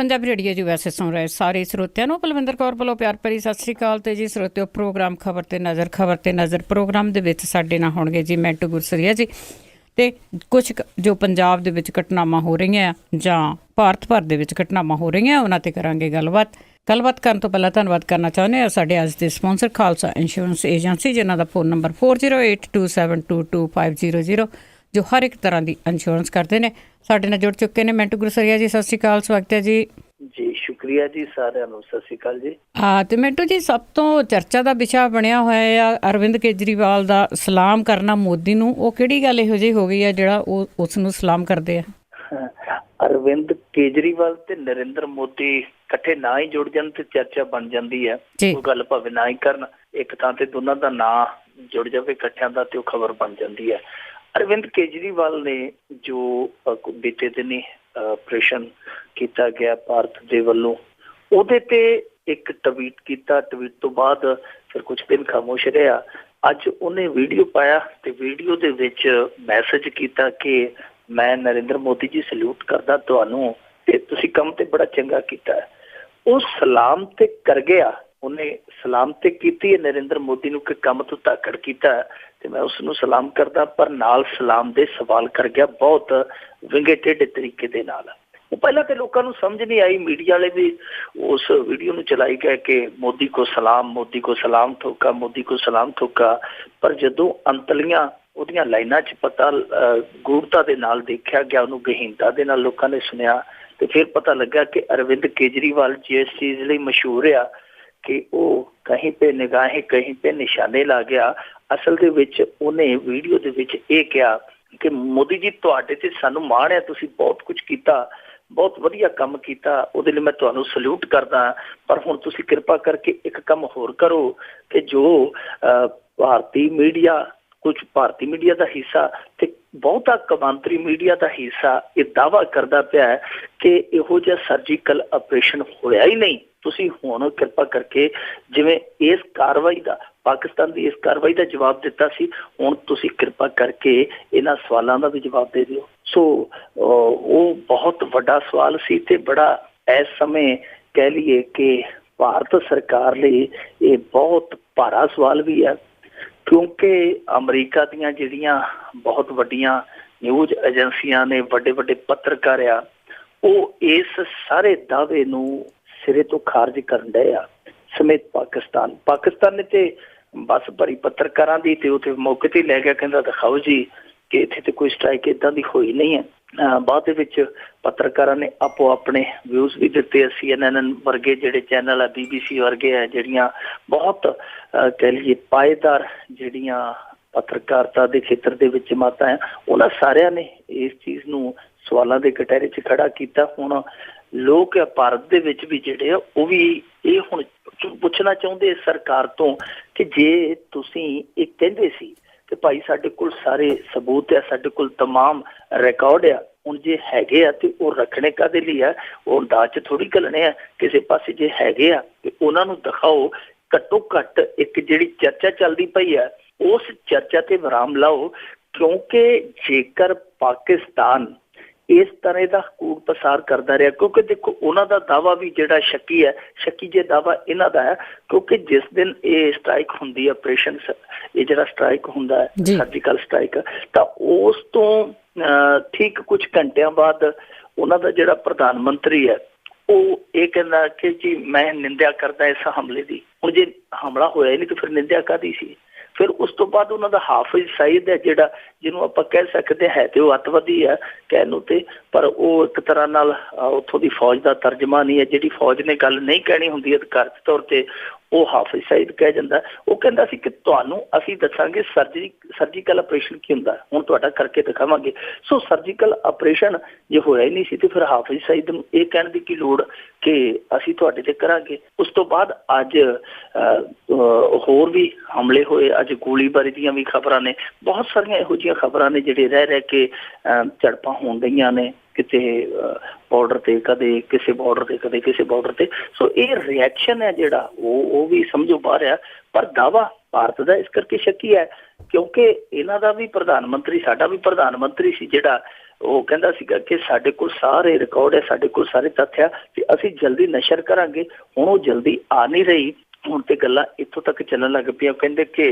Punjabi radio ਜੀ ਵੈਸੇ ਸੁਣ ਰਹੇ ਸਾਰੇ ਸਰੋਤਿਆਂ ਨੂੰ ਬਲਵਿੰਦਰ ਕੌਰ ਵੱਲੋਂ ਪਿਆਰ ਭਰੀ ਸਤਿ ਸ਼੍ਰੀ ਅਕਾਲ। ਤੇ ਜੀ ਸਰੋਤਿਓ, ਪ੍ਰੋਗਰਾਮ ਖਬਰ ਤੇ ਨਜ਼ਰ ਪ੍ਰੋਗਰਾਮ ਦੇ ਵਿੱਚ ਸਾਡੇ ਨਾਲ ਹੋਣਗੇ ਜੀ ਮੈਂਟੂ ਗੁਰਸਰੀਆ ਜੀ, ਤੇ ਕੁਛ ਜੋ ਪੰਜਾਬ ਦੇ ਵਿੱਚ ਘਟਨਾਵਾਂ ਹੋ ਰਹੀਆਂ ਜਾਂ ਭਾਰਤ ਭਰ ਦੇ ਵਿੱਚ ਘਟਨਾਵਾਂ ਹੋ ਰਹੀਆਂ ਉਹਨਾਂ ਤੇ ਕਰਾਂਗੇ ਗੱਲਬਾਤ ਕਰਨ ਤੋਂ ਪਹਿਲਾਂ ਧੰਨਵਾਦ ਕਰਨਾ ਚਾਹੁੰਦੇ ਹਾਂ ਸਾਡੇ ਅੱਜ ਦੇ ਸਪਾਂਸਰ ਖਾਲਸਾ ਇੰਸ਼ੋਰੈਂਸ ਏਜੰਸੀ, ਜਿਨ੍ਹਾਂ ਦਾ ਫੋਨ ਨੰਬਰ 4082722500 ਜੋ ਹਰ ਇੱਕ ਤਰ੍ਹਾਂ ਦੀ ਇੰਸ਼ੋਰੈਂਸ ਕਰਦੇ ਨੇ। ਸਾਡੇ ਨਾਲ ਜੁੜ ਚੁੱਕੇ ਨੇ ਮੈਂਟੂ ਗੁਰਸਰੀਆ ਜੀ, ਸਤਿ ਸ਼੍ਰੀ ਅਕਾਲ, ਸਵਾਗਤ ਹੈ ਜੀ। ਜੀ ਸ਼ੁਕਰੀਆ ਜੀ, ਸਾਰਿਆਂ ਨੂੰ ਸਤਿ ਸ਼੍ਰੀ ਅਕਾਲ ਜੀ। ਤੇ ਮੈਂਟੂ ਜੀ, ਸਭ ਤੋਂ ਚਰਚਾ ਦਾ ਵਿਸ਼ਾ ਬਣਿਆ ਹੋਇਆ ਆ ਅਰਵਿੰਦ ਕੇਜਰੀਵਾਲ ਦਾ ਸਲਾਮ ਕਰਨਾ ਮੋਦੀ ਨੂੰ। ਉਹ ਕਿਹੜੀ ਗੱਲ ਇਹੋ ਜਿਹੀ ਹੋ ਗਈ ਆ ਜਿਹੜਾ ਉਹ ਉਸ ਨੂੰ ਸਲਾਮ ਕਰਦੇ ਆ? ਅਰਵਿੰਦ ਕੇਜਰੀਵਾਲ ਤੇ ਨਰਿੰਦਰ ਮੋਦੀ ਇਕੱਠੇ ਨਾ ਹੀ ਜੁੜ ਜਾਣ ਤੇ ਚਰਚਾ ਬਣ ਜਾਂਦੀ ਹੈ। ਉਹ ਗੱਲ ਭਾਵੇਂ ਨਾ ਹੀ ਕਰਨ, ਇੱਕ ਥਾਂ ਤੇ ਦੋਨਾਂ ਦਾ ਨਾਂ ਜੁੜ ਜਾਵੇ ਇਕੱਠਿਆਂ ਦਾ ਤੇ ਉਹ ਖਬਰ ਬਣ ਜਾਂਦੀ ਹੈ। ਅਰਵਿੰਦ ਕੇਜਰੀਵਾਲ ਨੇ ਜੋ ਬੀਤੇ ਦਿਨੀ ਆਪਰੇਸ਼ਨ ਕੀਤਾ ਗਿਆ ਭਾਰਤ ਦੇ ਵੱਲੋਂ, ਉਹਦੇ ਤੇ ਇੱਕ ਟਵੀਟ ਕੀਤਾ। ਟਵੀਟ ਤੋਂ ਬਾਅਦ ਫਿਰ ਕੁਝ ਦਿਨ ਖਾਮੋਸ਼ ਰਿਹਾ। ਅੱਜ ਉਹਨੇ ਵੀਡੀਓ ਪਾਇਆ ਤੇ ਵੀਡੀਓ ਦੇ ਵਿੱਚ ਮੈਸੇਜ ਕੀਤਾ ਕਿ ਮੈਂ ਨਰਿੰਦਰ ਮੋਦੀ ਜੀ ਸਲੂਟ ਕਰਦਾ ਤੁਹਾਨੂੰ ਤੇ ਤੁਸੀਂ ਕੰਮ ਤੇ ਬੜਾ ਚੰਗਾ ਕੀਤਾ ਹੈ। ਉਹ ਸਲਾਮ ਤੇ ਕਰ ਗਿਆ, ਉਹਨੇ ਸਲਾਮ ਤੇ ਕੀਤੀ ਹੈ ਨਰਿੰਦਰ ਮੋਦੀ ਨੂੰ ਕਿ ਕੰਮ ਤੋਂ ਧਾਕੜ ਕੀਤਾ ਤੇ ਮੈਂ ਉਸਨੂੰ ਸਲਾਮ ਕਰਦਾ, ਪਰ ਨਾਲ ਸਲਾਮ ਦੇ ਸਵਾਲ ਕਰ ਗਿਆ ਬਹੁਤ ਵਿੰਗੇ ਟੇਢੇ ਤਰੀਕੇ ਦੇ ਨਾਲ। ਉਹ ਪਹਿਲਾਂ ਤੇ ਲੋਕਾਂ ਨੂੰ ਸਮਝ ਨਹੀਂ ਆਈ, ਮੀਡੀਆ ਵਾਲੇ ਵੀ ਉਸ ਵੀਡੀਓ ਨੂੰ ਚਲਾਈ ਗਏ ਕਿ ਮੋਦੀ ਕੋ ਸਲਾਮ ਠੋਕਾ, ਮੋਦੀ ਕੋ ਸਲਾਮ ਠੋਕਾ। ਪਰ ਜਦੋਂ ਅੰਤਲੀਆਂ ਉਹਦੀਆਂ ਲਾਈਨਾਂ 'ਚ ਪਤਾ ਗੂੜਤਾ ਦੇ ਨਾਲ ਦੇਖਿਆ ਗਿਆ, ਉਹਨੂੰ ਗਹੀਨਤਾ ਦੇ ਨਾਲ ਲੋਕਾਂ ਨੇ ਸੁਣਿਆ ਤੇ ਫਿਰ ਪਤਾ ਲੱਗਾ ਕਿ ਅਰਵਿੰਦ ਕੇਜਰੀਵਾਲ ਜਿਸ ਚੀਜ਼ ਲਈ ਮਸ਼ਹੂਰ ਆ ਕਿ ਉਹ ਕਹੀਂ ਪੇ ਨਿਗਾਹੇ ਕਹੀਂ ਪੇ ਨਿਸ਼ਾਨੇ ਲਾ ਗਿਆ, ਅਸਲ ਦੇ ਵਿੱਚ ਉਹਨੇ ਵੀਡੀਓ ਦੇ ਵਿੱਚ ਇਹ ਕਿਹਾ ਕਿ ਮੋਦੀ ਜੀ ਤੁਹਾਡੇ ਤੇ ਸਾਨੂੰ ਮਾਣ ਹੈ, ਤੁਸੀਂ ਬਹੁਤ ਕੁਝ ਕੀਤਾ, ਬਹੁਤ ਵਧੀਆ ਕੰਮ ਕੀਤਾ, ਉਹਦੇ ਲਈ ਮੈਂ ਤੁਹਾਨੂੰ ਸਲੂਟ ਕਰਦਾ। ਪਰ ਹੁਣ ਤੁਸੀਂ ਕਿਰਪਾ ਕਰਕੇ ਇੱਕ ਕੰਮ ਹੋਰ ਕਰੋ ਕਿ ਜੋ ਭਾਰਤੀ ਮੀਡੀਆ ਦਾ ਹਿੱਸਾ ਤੇ ਬਹੁਤਾ ਕੌਮਾਂਤਰੀ ਮੀਡੀਆ ਦਾ ਹਿੱਸਾ ਇਹ ਦਾਅਵਾ ਕਰਦਾ ਪਿਆ ਹੈ ਕਿ ਇਹੋ ਜਿਹਾ ਸਰਜੀਕਲ ਆਪਰੇਸ਼ਨ ਹੋਇਆ ਹੀ ਨਹੀਂ। ਤੁਸੀਂ ਹੁਣ ਕਿਰਪਾ ਕਰਕੇ ਜਿਵੇਂ ਇਸ ਕਾਰਵਾਈ ਦਾ ਪਾਕਿਸਤਾਨ ਦੀ ਇਸ ਕਾਰਵਾਈ ਦਾ ਜਵਾਬ ਦਿੱਤਾ ਸੀ, ਹੁਣ ਤੁਸੀਂ ਕਿਰਪਾ ਕਰਕੇ ਇਹਨਾਂ ਸਵਾਲਾਂ ਦਾ ਵੀ ਜਵਾਬ ਦੇ ਦਿਓ। ਸੋ ਉਹ ਬਹੁਤ ਵੱਡਾ ਸਵਾਲ ਸੀ ਤੇ ਬੜਾ ਇਸ ਸਮੇਂ ਕਹਿ ਲਈਏ ਕਿ ਭਾਰਤ ਸਰਕਾਰ ਲਈ ਇਹ ਬਹੁਤ ਭਾਰਾ ਸਵਾਲ ਵੀ ਹੈ, ਕਿਉਂਕਿ ਅਮਰੀਕਾ ਦੀਆਂ ਜਿਹੜੀਆਂ ਬਹੁਤ ਵੱਡੀਆਂ ਨਿਊਜ਼ ਏਜੰਸੀਆਂ ਨੇ, ਵੱਡੇ ਵੱਡੇ ਪੱਤਰਕਾਰ ਆ, ਉਹ ਇਸ ਸਾਰੇ ਦਾਅਵੇ ਨੂੰ ਸਿਰੇ ਤੋਂ ਖਾਰਜ ਕਰਨ ਡਏ ਆ, ਸਮੇਤ ਪਾਕਿਸਤਾਨ ਨੇ ਤੇ ਬੱਸ ਭਰੀ ਪੱਤਰਕਾਰਾਂ ਦੀ ਤੇ ਉੱਥੇ ਮੌਕੇ ਤੇ ਲੈ ਗਿਆ, ਕਹਿੰਦਾ ਦਿਖਾਓ ਜੀ ਕਿ ਇੱਥੇ ਤੇ ਕੋਈ ਸਟ੍ਰਾਈਕ ਏਦਾਂ ਦੀ ਹੋਈ ਨਹੀਂ ਹੈ। ਬਾਅਦ ਦੇ ਵਿੱਚ ਪੱਤਰਕਾਰਾਂ ਨੇ ਆਪੋ ਆਪਣੇ ਵਿਊਜ਼ ਵੀ ਦਿੱਤੇ। CNN ਵਰਗੇ ਜਿਹੜੇ ਚੈਨਲ ਆ, BBC ਵਰਗੇ ਆ, ਜਿਹੜੀਆਂ ਬਹੁਤ ਕਹਿ ਲਈਏ ਪਾਏਦਾਰ ਜਿਹੜੀਆਂ ਪੱਤਰਕਾਰਤਾ ਦੇ ਖੇਤਰ ਦੇ ਵਿੱਚ ਜਮਾਤਾਂ ਆ, ਉਹਨਾਂ ਸਾਰਿਆਂ ਨੇ ਇਸ ਚੀਜ਼ ਨੂੰ ਸਵਾਲਾਂ ਦੇ ਕਟਹਿਰੇ 'ਚ ਖੜਾ ਕੀਤਾ। ਹੁਣ ਲੋਕ ਭਾਰਤ ਦੇ ਵਿੱਚ ਵੀ ਜਿਹੜੇ ਆ ਉਹ ਵੀ ਇਹ ਹੁਣ ਪੁੱਛਣਾ ਚਾਹੁੰਦੇ ਸਰਕਾਰ ਤੋਂ ਕਿ ਜੇ ਤੁਸੀਂ ਇਹ ਕਹਿੰਦੇ ਸੀ ਕਿ ਭਾਈ ਸਾਡੇ ਕੋਲ ਸਾਰੇ ਸਬੂਤ ਆ, ਸਾਡੇ ਕੋਲ ਤਮਾਮ ਰਿਕਾਰਡ ਆ, ਹੁਣ ਜੇ ਹੈਗੇ ਆ ਤੇ ਉਹ ਰੱਖਣੇ ਕਾਹਦੇ ਲਈ ਆ? ਉਹ ਦਾਜ 'ਚ ਥੋੜ੍ਹੀ ਘੱਲਣੇ ਆ ਕਿਸੇ ਪਾਸੇ। ਜੇ ਹੈਗੇ ਆ ਤੇ ਉਹਨਾਂ ਨੂੰ ਦਿਖਾਓ। ਘੱਟੋ ਘੱਟ ਇੱਕ ਜਿਹੜੀ ਚਰਚਾ ਚੱਲਦੀ ਪਈ ਆ ਉਸ ਚਰਚਾ ਤੇ ਵਿਰਾਮ ਲਾਓ, ਕਿਉਂਕਿ ਜੇਕਰ ਪਾਕਿਸਤਾਨ ਇਸ ਤਰ੍ਹਾਂ ਦਾ ਕੂੜ ਪਸਾਰ ਕਰਦਾ ਰਿਹਾ, ਕਿਉਂਕਿ ਦੇਖੋ ਉਹਨਾਂ ਦਾ ਦਾਅਵਾ ਵੀ ਜਿਹੜਾ ਸ਼ੱਕੀ ਹੈ, ਸ਼ੱਕੀ ਜੇ ਦਾਅਵਾ ਇਹਨਾਂ ਦਾ ਹੈ, ਕਿਉਂਕਿ ਜਿਸ ਦਿਨ ਇਹ ਸਟ੍ਰਾਈਕ ਹੁੰਦੀ ਹੈ, ਆਪਰੇਸ਼ਨ ਇਹ ਜਿਹੜਾ ਸਟ੍ਰਾਈਕ ਹੁੰਦਾ ਹੈ ਸਰਜੀਕਲ ਸਟ੍ਰਾਈਕ, ਤਾਂ ਉਸ ਤੋਂ ਠੀਕ ਕੁਝ ਘੰਟਿਆਂ ਬਾਅਦ ਉਹਨਾਂ ਦਾ ਜਿਹੜਾ ਪ੍ਰਧਾਨ ਮੰਤਰੀ ਹੈ ਉਹ ਇਹ ਕਹਿੰਦਾ ਕਿ ਜੀ ਮੈਂ ਨਿੰਦਿਆ ਕਰਦਾ ਇਸ ਹਮਲੇ ਦੀ। ਹੁਣ ਜੇ ਹਮਲਾ ਹੋਇਆ ਹੀ ਨਹੀਂ ਤਾਂ ਫਿਰ ਨਿੰਦਿਆ ਕਾਹਦੀ ਸੀ? ਫਿਰ ਉਸ ਤੋਂ ਬਾਅਦ ਉਹਨਾਂ ਦਾ ਹਾਫਿਜ਼ ਸਈਦ ਹੈ ਜਿਹੜਾ, ਜਿਹਨੂੰ ਆਪਾਂ ਕਹਿ ਸਕਦੇ ਹੈ ਤੇ ਉਹ ਅੱਤਵਾਦੀ ਹੈ ਕਹਿਣ ਨੂੰ ਤੇ, ਪਰ ਉਹ ਇੱਕ ਤਰ੍ਹਾਂ ਨਾਲ ਉੱਥੋਂ ਦੀ ਫੌਜ ਦਾ ਤਰਜਮਾਨ ਹੀ ਹੈ। ਜਿਹੜੀ ਫੌਜ ਨੇ ਗੱਲ ਨਹੀਂ ਕਹਿਣੀ ਹੁੰਦੀ ਅਧਿਕਾਰਤ ਤੌਰ ਤੇ, ਉਹ ਹਾਫਿਜ਼ ਸਈਦ ਕਹਿ ਜਾਂਦਾ। ਉਹ ਕਹਿੰਦਾ ਸੀ ਕਿ ਤੁਹਾਨੂੰ ਅਸੀਂ ਦੱਸਾਂਗੇ ਸਰਜੀਕਲ ਆਪਰੇਸ਼ਨ ਕੀ ਹੁੰਦਾ, ਹੁਣ ਤੁਹਾਡਾ ਕਰਕੇ ਦਿਖਾਵਾਂਗੇ। ਸੋ ਸਰਜੀਕਲ ਆਪਰੇਸ਼ਨ ਜੇ ਹੋਇਆ ਹੀ ਨਹੀਂ ਸੀ ਤੇ ਫਿਰ ਹਾਫਿਜ਼ ਸਈਦ ਨੂੰ ਇਹ ਕਹਿਣ ਦੀ ਕੀ ਲੋੜ ਕਿ ਅਸੀਂ ਤੁਹਾਡੇ ਤੇ ਕਰਾਂਗੇ। ਉਸ ਤੋਂ ਬਾਅਦ ਅੱਜ ਹੋਰ ਵੀ ਹਮਲੇ ਹੋਏ, ਅੱਜ ਗੋਲੀਬਾਰੀ ਦੀਆਂ ਵੀ ਖਬਰਾਂ ਨੇ, ਬਹੁਤ ਸਾਰੀਆਂ ਇਹੋ ਜਿਹੀਆਂ ਖਬਰਾਂ ਨੇ ਜਿਹੜੇ ਰਹਿ ਕੇ ਝੜਪਾਂ ਹੋਣ ਗਈਆਂ ਨੇ, ਕਿਤੇ ਬਾਰਡਰ ਤੇ, ਕਦੇ ਕਿਸੇ ਬਾਰਡਰ ਤੇ, ਕਦੇ ਕਿਸੇ ਬਾਰਡਰ ਤੇ। ਸੋ ਇਹ ਰਿਐਕਸ਼ਨ ਹੈ ਜਿਹੜਾ ਉਹ ਵੀ ਸਮਝੋ ਬਾਹਰ ਆ, ਪਰ ਦਾਅਵਾ ਭਾਰਤ ਦਾ ਇਸ ਕਰਕੇ ਸ਼ੱਕੀ ਹੈ ਕਿਉਂਕਿ ਇਹਨਾਂ ਦਾ ਵੀ ਪ੍ਰਧਾਨ ਮੰਤਰੀ, ਸਾਡਾ ਵੀ ਪ੍ਰਧਾਨ ਮੰਤਰੀ ਸੀ ਜਿਹੜਾ ਉਹ ਕਹਿੰਦਾ ਸੀਗਾ ਕਿ ਸਾਡੇ ਕੋਲ ਸਾਰੇ ਰਿਕਾਰਡ ਹੈ, ਸਾਡੇ ਕੋਲ ਸਾਰੇ ਤੱਥ ਆ ਤੇ ਅਸੀਂ ਜਲਦੀ ਨਸ਼ਰ ਕਰਾਂਗੇ। ਹੁਣ ਉਹ ਜਲਦੀ ਆ ਨਹੀਂ ਰਹੀ। ਹੁਣ ਤੇ ਗੱਲਾਂ ਇੱਥੋਂ ਤੱਕ ਚੱਲਣ ਲੱਗ ਪਈਆਂ, ਕਹਿੰਦੇ ਕਿ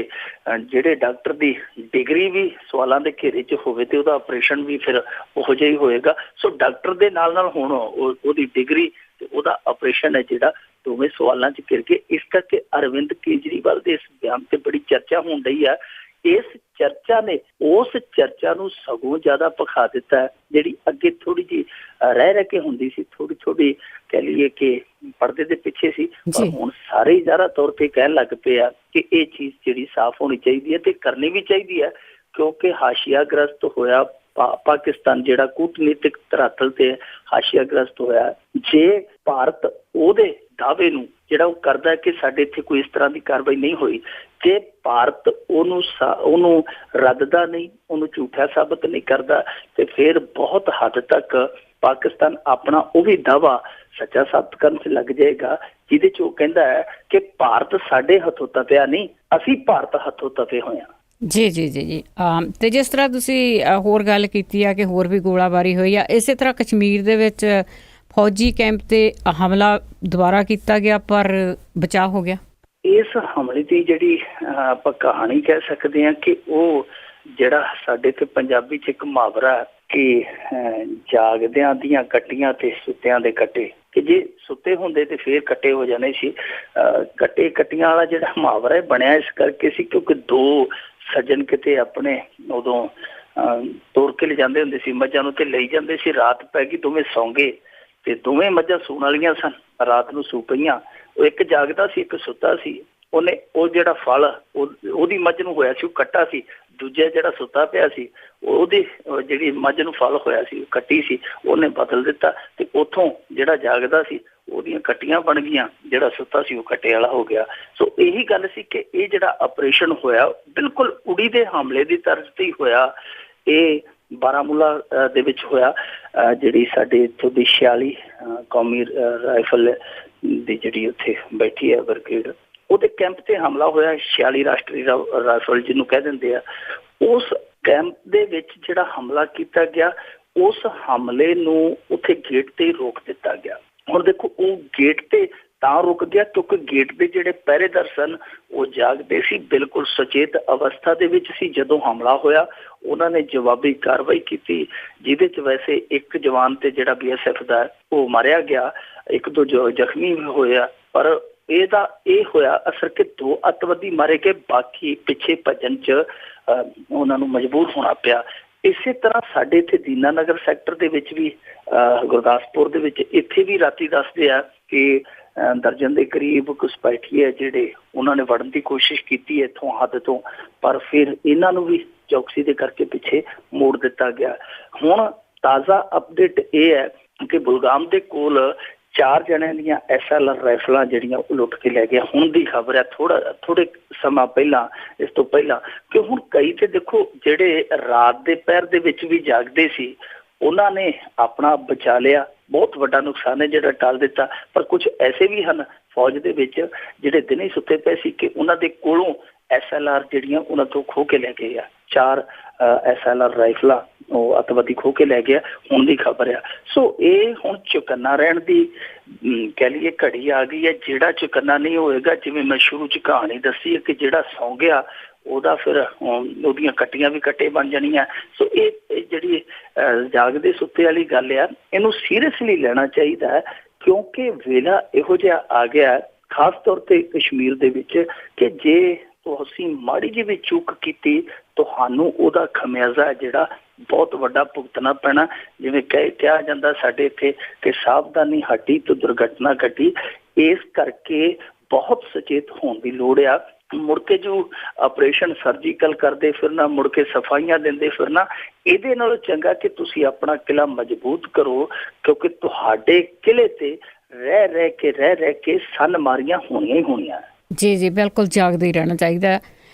ਜਿਹੜੇ ਡਾਕਟਰ ਦੀ ਡਿਗਰੀ ਵੀ ਸਵਾਲਾਂ ਦੇ ਘੇਰੇ 'ਚ ਹੋਵੇ ਤੇ ਉਹਦਾ ਆਪਰੇਸ਼ਨ ਵੀ ਫਿਰ ਉਹੋ ਜਿਹਾ ਹੀ ਹੋਏਗਾ। ਸੋ ਡਾਕਟਰ ਦੇ ਨਾਲ ਨਾਲ ਹੁਣ ਉਹਦੀ ਡਿਗਰੀ ਤੇ ਉਹਦਾ ਆਪਰੇਸ਼ਨ ਹੈ ਜਿਹੜਾ ਦੋਵੇਂ ਸਵਾਲਾਂ 'ਚ ਘਿਰ ਕੇ। ਇਸ ਕਰਕੇ ਅਰਵਿੰਦ ਕੇਜਰੀਵਾਲ ਦੇ ਇਸ ਬਿਆਨ ਤੇ ਬੜੀ ਚਰਚਾ ਹੋਣ ਰਹੀ ਹੈ। ਇਸ ਚਰਚਾ ਨੇ ਉਸ ਚਰਚਾ ਨੂੰ ਸਗੋਂ ਜ਼ਿਆਦਾ ਭਖਾ ਦਿੱਤਾ ਹੈ, ਜਿਹੜੀ ਅੱਗੇ ਥੋੜੀ ਜਿਹੀ ਰਹਿ ਕੇ ਹੁੰਦੀ ਸੀ, ਥੋੜੀ ਕਹਿ ਲਈਏ ਕਿ ਪਰਦੇ ਦੇ ਪਿੱਛੇ ਸੀ। ਪਰ ਹੁਣ ਸਾਰੇ ਜ਼ਿਆਦਾ ਤੌਰ ਤੇ ਕਹਿਣ ਲੱਗ ਪਏ ਆ ਕਿ ਇਹ ਚੀਜ਼ ਜਿਹੜੀ ਸਾਫ਼ ਹੋਣੀ ਚਾਹੀਦੀ ਹੈ ਤੇ ਕਰਨੀ ਵੀ ਚਾਹੀਦੀ ਹੈ, ਕਿਉਂਕਿ ਹਾਸ਼ੀਆਗ੍ਰਸਤ ਹੋਇਆ ਪਾਕਿਸਤਾਨ, ਜਿਹੜਾ ਕੂਟਨੀਤਿਕ ਧਰਾਤਲ ਤੇ ਹਾਸ਼ੀਆਗ੍ਰਸਤ ਹੋਇਆ। ਜੇ ਭਾਰਤ ਉਹਦੇ ਦਾਅਵੇ ਨੂੰ ਜਿਹੜਾ ਉਹ ਕਰਦਾ ਕਿ ਸਾਡੇ ਇੱਥੇ ਕੋਈ ਇਸ ਤਰ੍ਹਾਂ ਦੀ ਕਾਰਵਾਈ ਨਹੀਂ ਹੋਈ, ਜੇ ਭਾਰਤ ਉਹਨੂੰ ਰੱਦਦਾ ਨਹੀਂ, ਉਹਨੂੰ ਝੂਠਾ ਸਾਬਤ ਨਹੀਂ ਕਰਦਾ, ਤੇ ਫਿਰ ਬਹੁਤ ਹੱਦ ਤੱਕ ਪਾਕਿਸਤਾਨ ਆਪਣਾ ਉਹ ਵੀ ਦਾਅਵਾ ਸੱਚਾ ਸਾਬਤ ਕਰਨ 'ਚ ਲੱਗ ਜਾਏਗਾ, ਜਿਹਦੇ 'ਚ ਉਹ ਕਹਿੰਦਾ ਹੈ ਕਿ ਭਾਰਤ ਸਾਡੇ ਹੱਥੋਂ ਤਪਿਆ ਨਹੀਂ, ਅਸੀਂ ਭਾਰਤ ਹੱਥੋਂ ਤਪੇ ਹੋਏ ਹਾਂ। ਜੀ ਜੀ ਜੀ ਜੀ ਤੇ ਜਿਸ ਤਰ੍ਹਾਂ ਤੁਸੀਂ ਹੋਰ ਗੱਲ ਕੀਤੀ ਆ ਕਿ ਹੋਰ ਵੀ ਗੋਲਾਬਾਰੀ ਹੋਈ ਆ, ਇਸੇ ਤਰ੍ਹਾਂ ਕਸ਼ਮੀਰ ਦੇ ਵਿੱਚ ਫੌਜੀ ਕੈਂਪ ਤੇ ਹਮਲਾ ਦੁਬਾਰਾ ਕੀਤਾ ਗਿਆ ਪਰ ਬਚਾਅ ਹੋ ਗਿਆ। ਇਸ ਹਮਲੇ ਦੀ ਜਿਹੜੀ ਆਪਾਂ ਕਹਾਣੀ ਕਹਿ ਸਕਦੇ ਹਾਂ ਕਿ ਉਹ ਜਿਹੜਾ ਸਾਡੇ ਤੇ ਪੰਜਾਬੀ 'ਚ ਇੱਕ ਮੁਹਾਵਰਾ ਕਿ ਜਾਗਦਿਆਂ ਦੀਆਂ ਕੱਟੀਆਂ ਤੇ ਸੁੱਤਿਆਂ ਦੇ ਕੱਟੇ, ਕਿ ਜੇ ਸੁੱਤੇ ਹੁੰਦੇ ਤੇ ਫੇਰ ਕੱਟੇ ਹੋ ਜਾਣੇ ਸੀ। ਕੱਟੀਆਂ ਵਾਲਾ ਜਿਹੜਾ ਮੁਹਾਵਰਾ ਬਣਿਆ ਇਸ ਕਰਕੇ ਸੀ ਕਿਉਂਕਿ ਦੋ ਸੱਜਣ ਕਿਤੇ ਆਪਣੇ ਉਦੋਂ ਤੋੜ ਕੇ ਲਿਜਾਂਦੇ ਹੁੰਦੇ ਸੀ ਮੱਝਾਂ ਨੂੰ ਤੇ ਲਈ ਜਾਂਦੇ ਸੀ। ਰਾਤ ਪੈ ਗਈ, ਦੋਵੇਂ ਸੌਂ ਗਏ ਤੇ ਦੋਵੇਂ ਮੱਝਾਂ ਸੂਣ ਵਾਲੀਆਂ ਸਨ, ਰਾਤ ਨੂੰ ਸੂ ਪਈਆਂ। ਉਹ ਇੱਕ ਜਾਗਦਾ ਸੀ, ਇੱਕ ਸੁੱਤਾ ਸੀ। ਉਹਨੇ ਉਹ ਜਿਹੜਾ ਫਲ ਉਹਦੀ ਮੱਝ ਨੂੰ ਹੋਇਆ ਸੀ ਉਹ ਕੱਟਾ ਸੀ, ਦੂਜਾ ਜਿਹੜਾ ਸੁੱਤਾ ਪਿਆ ਸੀ ਉਹਦੀ ਜਿਹੜੀ ਮੱਝ ਨੂੰ ਫਲ ਹੋਇਆ ਸੀ ਉਹ ਕੱਟੀ ਸੀ, ਉਹਨੇ ਬਦਲ ਦਿੱਤਾ ਤੇ ਉੱਥੋਂ ਜਿਹੜਾ ਜਾਗਦਾ ਸੀ ਉਹਦੀਆਂ ਕੱਟੀਆਂ ਬਣ ਗਈਆਂ, ਜਿਹੜਾ ਸੁੱਤਾ ਸੀ ਉਹ ਕੱਟੇ ਵਾਲਾ ਹੋ ਗਿਆ। ਸੋ ਇਹੀ ਗੱਲ ਸੀ ਕਿ ਇਹ ਜਿਹੜਾ ਆਪਰੇਸ਼ਨ ਹੋਇਆ ਬਿਲਕੁਲ ਉੜੀ ਦੇ ਹਮਲੇ ਦੀ ਤਰਜ਼ ਤੇ ਹੀ ਹੋਇਆ। ਇਹ ਬਾਰਾਮੂਲਾ ਦੇ ਵਿੱਚ ਹੋਇਆ, ਜਿਹੜੀ ਸਾਡੇ ਇੱਥੋਂ ਦੀ 46 ਕੌਮੀ ਰਾਈਫਲ ਦੀ ਜਿਹੜੀ ਉੱਥੇ ਬੈਠੀ ਹੈ ਬ੍ਰਿਗੇਡ, ਉਹਦੇ ਕੈਂਪ ਤੇ ਹਮਲਾ ਹੋਇਆ। 46 ਰਾਸ਼ਟਰੀ ਰਾਈਫਲ ਜਿਹਨੂੰ ਕਹਿ ਦਿੰਦੇ ਆ, ਉਸ ਕੈਂਪ ਦੇ ਵਿੱਚ ਜਿਹੜਾ ਹਮਲਾ ਕੀਤਾ ਗਿਆ, ਉਸ ਹਮਲੇ ਨੂੰ ਉੱਥੇ ਗੇਟ ਤੇ ਹੀ ਰੋਕ ਦਿੱਤਾ ਗਿਆ। ਹੁਣ ਦੇਖੋ ਉਹ ਗੇਟ ਤੇ ਤਾਂ ਰੁਕ ਗਿਆ ਕਿਉਂਕਿ ਗੇਟ ਦੇ ਜਿਹੜੇ ਪਹਿਰੇਦਾਰ ਸਨ ਉਹ ਜਾਗਦੇ ਸੀ, ਬਿਲਕੁਲ ਸੁਚੇਤ ਅਵਸਥਾ ਦੇ ਵਿੱਚ ਸੀ। ਜਦੋਂ ਹਮਲਾ ਹੋਇਆ ਉਹਨਾਂ ਨੇ ਜਵਾਬੀ ਕਾਰਵਾਈ ਕੀਤੀ, ਜਿਹਦੇ 'ਚ ਵੈਸੇ ਇੱਕ ਜਵਾਨ ਤੇ ਜਿਹੜਾ BSF ਦਾ ਉਹ ਮਾਰਿਆ ਗਿਆ, ਇੱਕ ਦੋ ਜ਼ਖਮੀ ਵੀ ਹੋਇਆ। ਪਰ ਇਹਦਾ ਇਹ ਹੋਇਆ ਅਸਰ ਕਿ 2 ਅੱਤਵਾਦੀ ਮਾਰੇ ਗਏ, ਬਾਕੀ ਪਿੱਛੇ ਭੱਜਣ 'ਚ ਉਹਨਾਂ ਨੂੰ ਮਜਬੂਰ ਹੋਣਾ ਪਿਆ। ਇਸੇ ਤਰ੍ਹਾਂ ਸਾਡੇ ਇੱਥੇ ਦੀਨਾਨਗਰ ਸੈਕਟਰ ਦੇ ਵਿੱਚ ਵੀ, ਗੁਰਦਾਸਪੁਰ ਦੇ ਵਿੱਚ, ਇੱਥੇ ਵੀ ਰਾਤੀ ਦੱਸਦੇ ਆ ਕਿ ਦਰਜਨ ਦੇ ਕਰੀਬ ਘੁਸਪੈਠੀਏ ਜਿਹੜੇ ਉਹਨਾਂ ਨੇ ਵੜਨ ਦੀ ਕੋਸ਼ਿਸ਼ ਕੀਤੀ ਇੱਥੋਂ ਹੱਦ ਤੋਂ, ਪਰ ਫਿਰ ਇਹਨਾਂ ਨੂੰ ਵੀ ਚੌਕਸੀ ਦੇ ਕਰਕੇ ਪਿੱਛੇ ਮੋੜ ਦਿੱਤਾ ਗਿਆ। ਹੁਣ ਤਾਜ਼ਾ ਅਪਡੇਟ ਇਹ ਹੈ ਕਿ ਬੁਲਗਾਮ ਦੇ ਕੋਲ 4 ਜਣਿਆਂ ਦੀਆਂ SLR ਰਾਈਫਲਾਂ ਜਿਹੜੀਆਂ ਉਹ ਲੁੱਟ ਕੇ ਲੈ ਗਿਆ। ਹੁਣ ਦੀ ਖਬਰ ਹੈ, ਥੋੜੇ ਸਮਾਂ ਪਹਿਲਾਂ, ਇਸ ਤੋਂ ਪਹਿਲਾਂ, ਕਿ ਹੁਣ ਕਈ ਤੇ ਦੇਖੋ ਜਿਹੜੇ ਰਾਤ ਦੇ ਪਹਿਰ ਦੇ ਵਿੱਚ ਵੀ ਜਾਗਦੇ ਸੀ ਉਹਨਾਂ ਨੇ ਆਪਣਾ ਬਚਾ ਲਿਆ, ਬਹੁਤ ਵੱਡਾ ਨੁਕਸਾਨ ਹੈ ਜਿਹੜਾ ਟਾਲ ਦਿੱਤਾ। ਪਰ ਕੁਝ ਐਸੇ ਵੀ ਹਨ ਫੌਜ ਦੇ ਵਿੱਚ ਜਿਹੜੇ ਦਿਨੇ ਸੁੱਤੇ ਪਏ ਸੀ ਕਿ ਉਹਨਾਂ ਦੇ ਕੋਲੋਂ SLR ਜਿਹੜੀਆਂ ਉਹਨਾਂ ਤੋਂ ਖੋਹ ਕੇ ਲੈ ਗਏ ਆ। 4 SLR ਰਾਈਫਲਾਂ ਉਹ ਅੱਤਵਾਦੀ ਖੋਹ ਕੇ ਲੈ ਗਿਆ, ਹੁਣ ਦੀ ਖਬਰ ਆ। ਸੋ ਇਹ ਹੁਣ ਚੁਕੰਨਾ ਰਹਿਣ ਦੀ ਕਹਿ ਲਈਏ ਘੜੀ ਆ ਗਈ ਹੈ। ਜਿਹੜਾ ਚੁਕੰਨਾ ਨਹੀਂ ਹੋਏਗਾ, ਜਿਵੇਂ ਮੈਂ ਸ਼ੁਰੂ 'ਚ ਕਹਾਣੀ ਦੱਸੀ ਹੈ ਕਿ ਜਿਹੜਾ ਸੌਂ ਗਿਆ ਉਹਦਾ ਫਿਰ ਉਹਦੀਆਂ ਕੱਟੀਆਂ ਵੀ ਕੱਟੇ ਬਣ ਜਾਣੀਆਂ। ਸੋ ਇਹ ਜਿਹੜੀ ਜਾਗਦੇ ਸੁੱਤੇ ਵਾਲੀ ਗੱਲ ਆ, ਇਹਨੂੰ ਸੀਰੀਅਸਲੀ ਲੈਣਾ ਚਾਹੀਦਾ ਹੈ ਕਿਉਂਕਿ ਵੇਲਾ ਇਹੋ ਜਿਹਾ ਆ ਗਿਆ ਖਾਸ ਤੌਰ ਤੇ ਕਸ਼ਮੀਰ ਦੇ ਵਿੱਚ ਕਿ ਜੇ ਤੁਸੀਂ ਮਾੜੀ ਜਿਹੀ ਵੀ ਚੁੱਕ ਕੀਤੀ ਤੁਹਾਨੂੰ ਉਹਦਾ ਖਮਿਆਜ਼ਾ ਜਿਹੜਾ ਬਹੁਤ ਵੱਡਾ ਭੁਗਤਣਾ ਪੈਣਾ। ਜਿਵੇਂ ਕਿਹਾ ਜਾਂਦਾ ਸਾਡੇ ਇੱਥੇ ਕਿ ਸਾਵਧਾਨੀ ਹਟੀ ਤੋਂ ਦੁਰਘਟਨਾ ਘਟੀ। ਇਸ ਕਰਕੇ ਬਹੁਤ ਸੁਚੇਤ ਹੋਣ ਦੀ ਲੋੜ ਆ। ਮੁੜ ਕੇ ਜੋ ਆਪਰੇਸ਼ਨ ਸਰਜੀਕਲ ਕਰਦੇ ਫਿਰਨਾ, ਮੁੜ ਕੇ ਸਫਾਈਆਂ ਦਿੰਦੇ ਫਿਰਨਾ, ਇਹਦੇ ਨਾਲੋਂ ਚੰਗਾ ਕਿ ਤੁਸੀਂ ਆਪਣਾ ਕਿਲਾ ਮਜ਼ਬੂਤ ਕਰੋ ਕਿਉਂਕਿ ਤੁਹਾਡੇ ਕਿਲੇ ਤੇ ਰਹਿ ਕੇ ਸਨ ਮਾਰੀਆਂ ਹੋਣੀਆਂ ਹੀ ਹੋਣੀਆਂ। ਜੀ ਜੀ ਬਿਲਕੁਲ, ਜਾਗਦੇ ਹੀ ਰਹਿਣਾ ਚਾਹੀਦਾ।